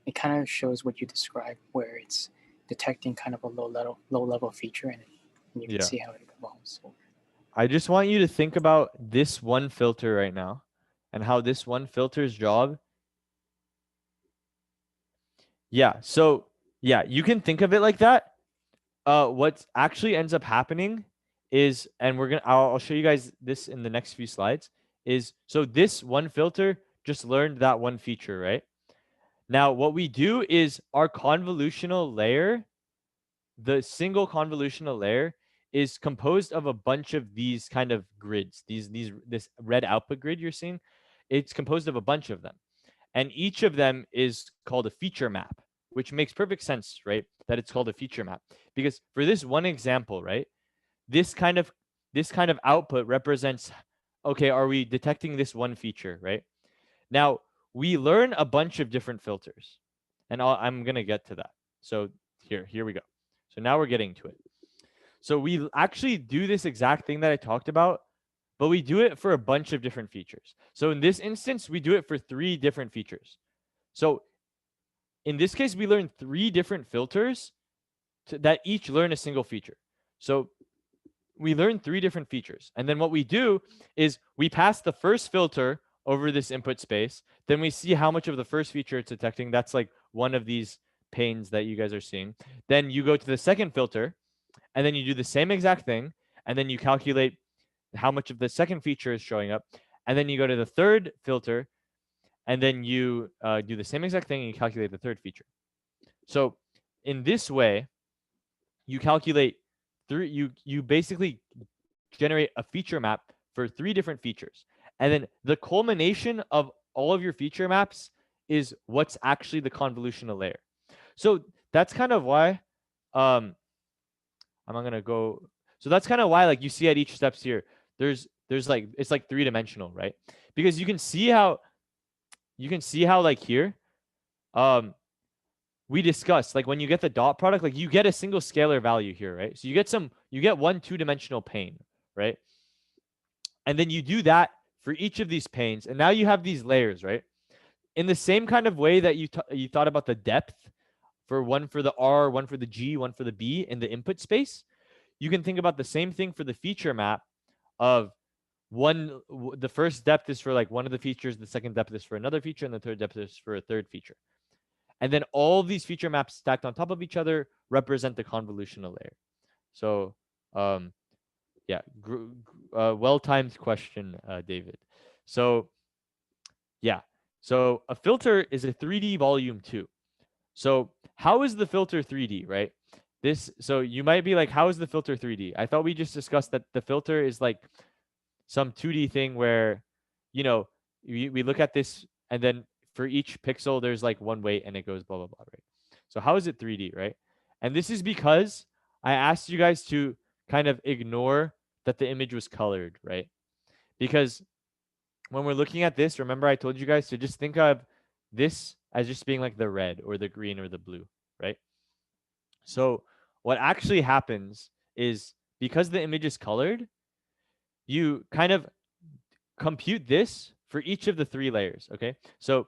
It kind of shows what you described, where it's detecting kind of a low level feature in it, and you can see how it evolves.
I just want you to think about this one filter right now and how this one filter's job. Yeah. So yeah, you can think of it like that. What actually ends up happening is, and I'll show you guys this in the next few slides, is so this one filter just learned that one feature, right? Now, what we do is our convolutional layer, the single convolutional layer is composed of a bunch of these kind of grids, this red output grid you're seeing. It's composed of a bunch of them. And each of them is called a feature map, which makes perfect sense, right? That it's called a feature map. Because for this one example, right, this kind of output represents, okay, are we detecting this one feature, right? Now, we learn a bunch of different filters. And I'm going to get to that. So here we go. So now we're getting to it. So we actually do this exact thing that I talked about, but we do it for a bunch of different features. So in this instance, we do it for 3 different features. So in this case, we learn 3 different filters that each learn a single feature. So we learn 3 different features. And then what we do is we pass the first filter over this input space. Then we see how much of the first feature it's detecting. That's like one of these panes that you guys are seeing. Then you go to the second filter, and then you do the same exact thing. And then you calculate how much of the second feature is showing up. And then you go to the third filter, and then you do the same exact thing and you calculate the third feature. So in this way, you calculate you basically generate a feature map for 3 different features. And then the culmination of all of your feature maps is what's actually the convolutional layer. So that's kind of why I'm not gonna go. So that's kind of why, like, you see at each steps here, there's like, it's like 3-dimensional, right? Because you can see how like here, we discussed, like, when you get the dot product, like, you get a single scalar value here, right? So you get one 2-dimensional pane, right? And then you do that for each of these panes, and now you have these layers, right? In the same kind of way that you thought about the depth for one for the R, one for the G, one for the B in the input space, you can think about the same thing for the feature map of the first depth is for like one of the features, the second depth is for another feature, and the third depth is for a third feature. And then all of these feature maps stacked on top of each other represent the convolutional layer. So, yeah, well-timed question, David. So, yeah. So a filter is a 3D volume too. So how is the filter 3D, right? So you might be like, how is the filter 3D? I thought we just discussed that the filter is like some 2D thing where, you know, we look at this and then for each pixel, there's like one weight and it goes blah, blah, blah, right? So how is it 3D, right? And this is because I asked you guys to kind of ignore that the image was colored, right? Because when we're looking at this, remember I told you guys to just think of this as just being like the red or the green or the blue, right? So what actually happens is because the image is colored, you kind of compute this for each of the 3 layers, okay? So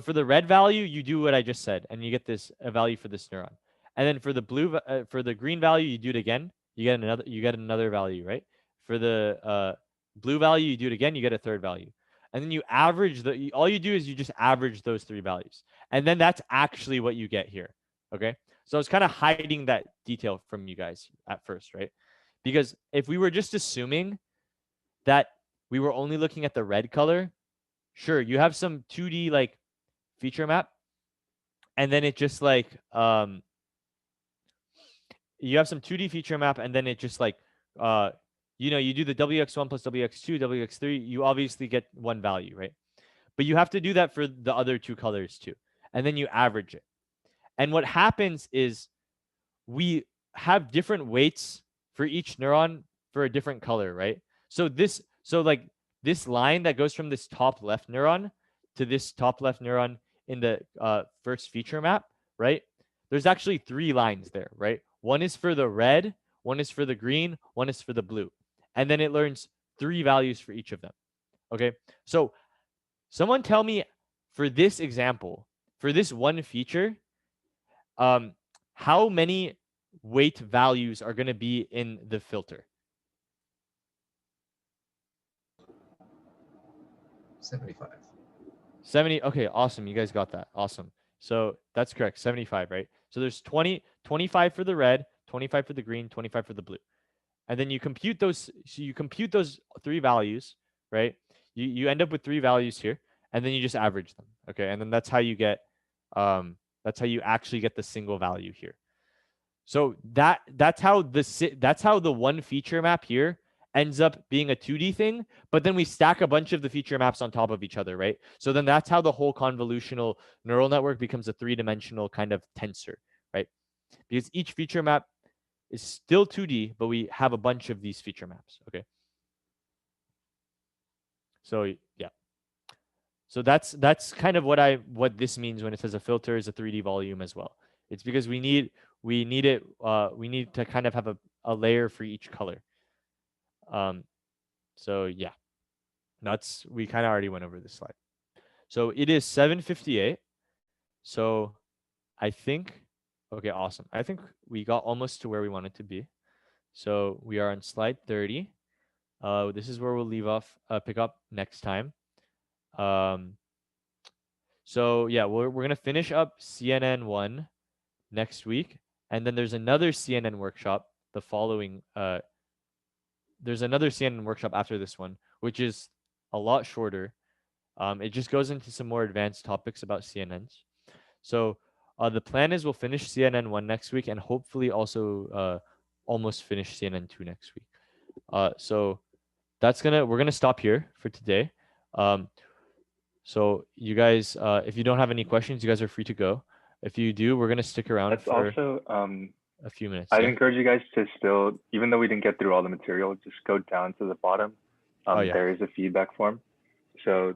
for the red value, you do what I just said, and you get a value for this neuron. And then for the for the green value, you do it again. You get another value, right? For the blue value, you do it again. You get a third value, and then you average all you do is you just average those 3 values, and then that's actually what you get here. Okay, so I was kind of hiding that detail from you guys at first, right? Because if we were just assuming that we were only looking at the red color, sure, you have some 2D like feature map, and then it just like you have some 2D feature map, and then it just like you know, you do the WX1 plus WX2, WX3, you obviously get one value, right? But you have to do that for the other 2 colors too, and then you average it. And what happens is we have different weights for each neuron for a different color, right? So like this line that goes from this top left neuron to this top left neuron in the first feature map, right? There's actually 3 lines there, right? One is for the red, one is for the green, one is for the blue. And then it learns 3 values for each of them. Okay, so someone tell me for this example, for this one feature, how many weight values are going to be in the filter?
75.
70. Okay, awesome. You guys got that. Awesome. So that's correct. 75, right? So there's 25 for the red, 25 for the green, 25 for the blue. And then you compute those. So you compute those 3 values, right? You end up with 3 values here, and then you just average them. Okay, and then that's how you get. That's how you actually get the single value here. So that's how the one feature map here ends up being a 2D thing, but then we stack a bunch of the feature maps on top of each other, right? So then that's how the whole convolutional neural network becomes a 3-dimensional kind of tensor, right? Because each feature map is still 2D, but we have a bunch of these feature maps, okay? So yeah. So that's kind of what this means when it says a filter is a 3D volume as well. It's because we need to kind of have a layer for each color. So yeah, we kind of already went over this slide. So it is 7:58. So I think, okay, awesome. I think we got almost to where we wanted to be. So we are on slide 30. This is where we'll leave off, pick up next time. So yeah, we're gonna finish up CNN 1 next week, and then there's another CNN workshop the following. There's another CNN workshop after this one, which is a lot shorter. It just goes into some more advanced topics about CNNs. So the plan is we'll finish CNN1 next week and hopefully also almost finish CNN2 next week. So we're gonna stop here for today. So you guys, if you don't have any questions, you guys are free to go. If you do, we're gonna stick around
That's
for
also
a few minutes.
I'd
Yeah?
encourage you guys to still, even though we didn't get through all the material, just go down to the bottom.
Oh, yeah.
There is a feedback form. So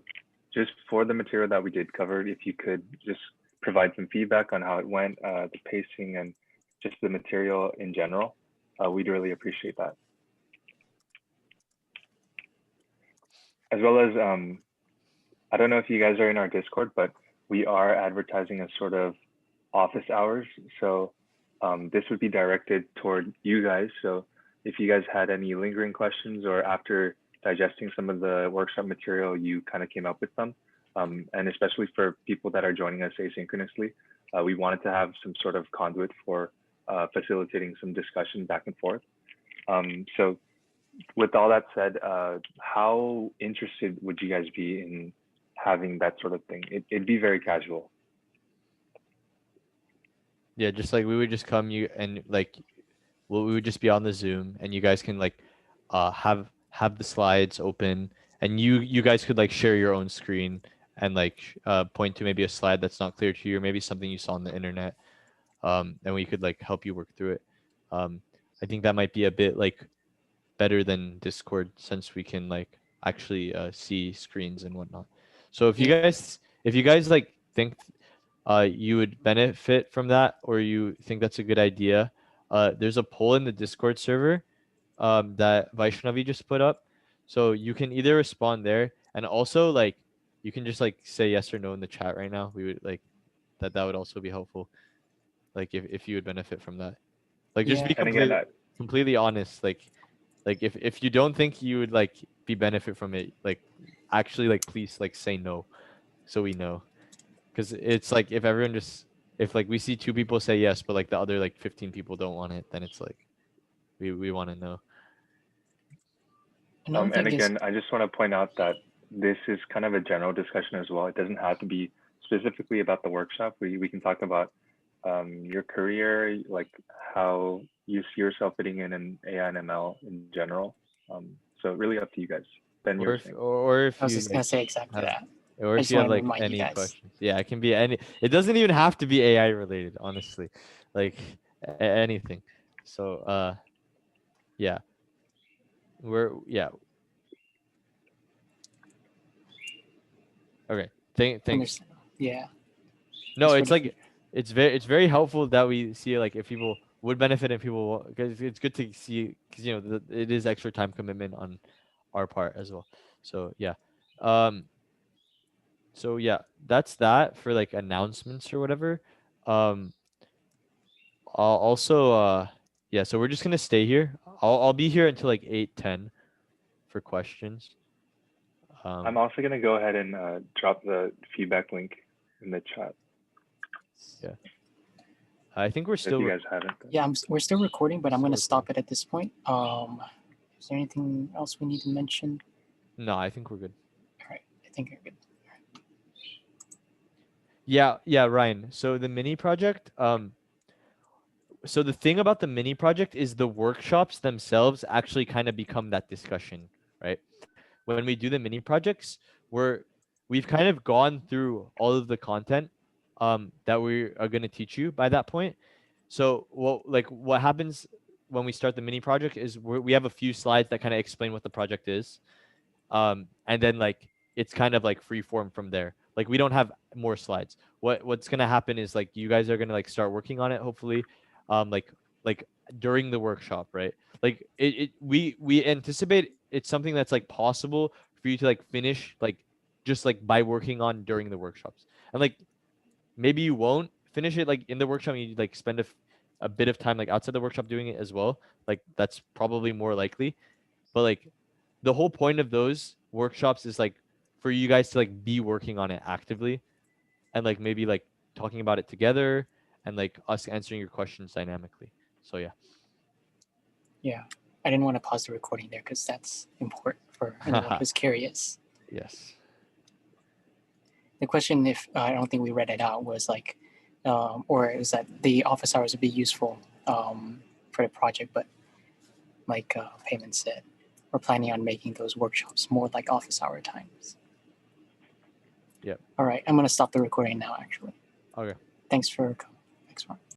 just for the material that we did cover, if you could just provide some feedback on how it went, the pacing, and just the material in general, we'd really appreciate that. As well as, I don't know if you guys are in our Discord, but we are advertising a sort of office hours. So this would be directed toward you guys. So if you guys had any lingering questions or after digesting some of the workshop material, you kind of came up with some, and especially for people that are joining us asynchronously, we wanted to have some sort of conduit for facilitating some discussion back and forth. So with all that said, how interested would you guys be in having that sort of thing? It'd be very casual.
Yeah, just like we would just come we would just be on the Zoom and you guys can like have the slides open and you guys could like share your own screen and like point to maybe a slide that's not clear to you or maybe something you saw on the internet, and we could like help you work through it. I think that might be a bit like better than Discord since we can like actually see screens and whatnot. So if you guys like think you would benefit from that or you think that's a good idea, there's a poll in the Discord server that Vaishnavi just put up. So you can either respond there and also like you can just like say yes or no in the chat right now. We would like that would also be helpful. Like if you would benefit from that. Like just
Yeah.
be
And again,
completely honest. Like if you don't think you would like be benefit from it, like actually like please like say no so we know. Because it's like if like we see 2 people say yes but like the other like 15 people don't want it, then it's like we want to know.
Another
and
thing is,
again, I just want to point out that this is kind of a general discussion as well. It doesn't have to be specifically about the workshop. We can talk about your career, like how you see yourself fitting in AI and ML in general. So really up to you guys. Then
Or if
I was
you
just gonna
like,
say exactly
have-
that.
or
I
if
just
you have
wanted to
like
remind you
any
guys.
questions. Yeah, it can be any. It doesn't even have to be AI related, honestly. Like anything. So yeah. Okay. Thanks.
Understand. Yeah.
No,
Thanks for
it's
the
like it's very helpful that we see like if people would benefit and people because it's good to see because you know it is extra time commitment on our part as well. So yeah. So yeah, that's that for like announcements or whatever. Also yeah, so we're just gonna stay here. I'll be here until like 8:10 for questions.
I'm also going to go ahead and drop the feedback link in the chat.
Yeah. I think we're
If
still
you guys haven't.
Yeah, we're still recording, but I'm
Still
gonna stop it at this point. Is there anything else we need to mention?
No, I think we're good.
All right, I think we're good.
Yeah, Ryan. So the mini project, so the thing about the mini project is the workshops themselves actually kind of become that discussion, right? When we do the mini projects, we've kind of gone through all of the content that we are going to teach you by that point. So what happens when we start the mini project is we have a few slides that kind of explain what the project is. And then like it's kind of like free form from there. Like we don't have more slides. What's gonna happen is like you guys are gonna like start working on it hopefully, like during the workshop, right? Like we anticipate it's something that's like possible for you to like finish like just like by working on during the workshops. And like maybe you won't finish it like in the workshop. You like spend a bit of time like outside the workshop doing it as well. Like that's probably more likely. But like the whole point of those workshops is like for you guys to like be working on it actively and like maybe like talking about it together and like us answering your questions dynamically. So yeah.
Yeah, I didn't want to pause the recording there because that's important for anyone who's curious.
Yes.
The question, if I don't think we read it out, was like, or is that the office hours would be useful for the project, but like Paymon said, we're planning on making those workshops more like office hour times.
Yep.
All right, I'm gonna stop the recording now. Actually,
Okay.
thanks for coming. Next one.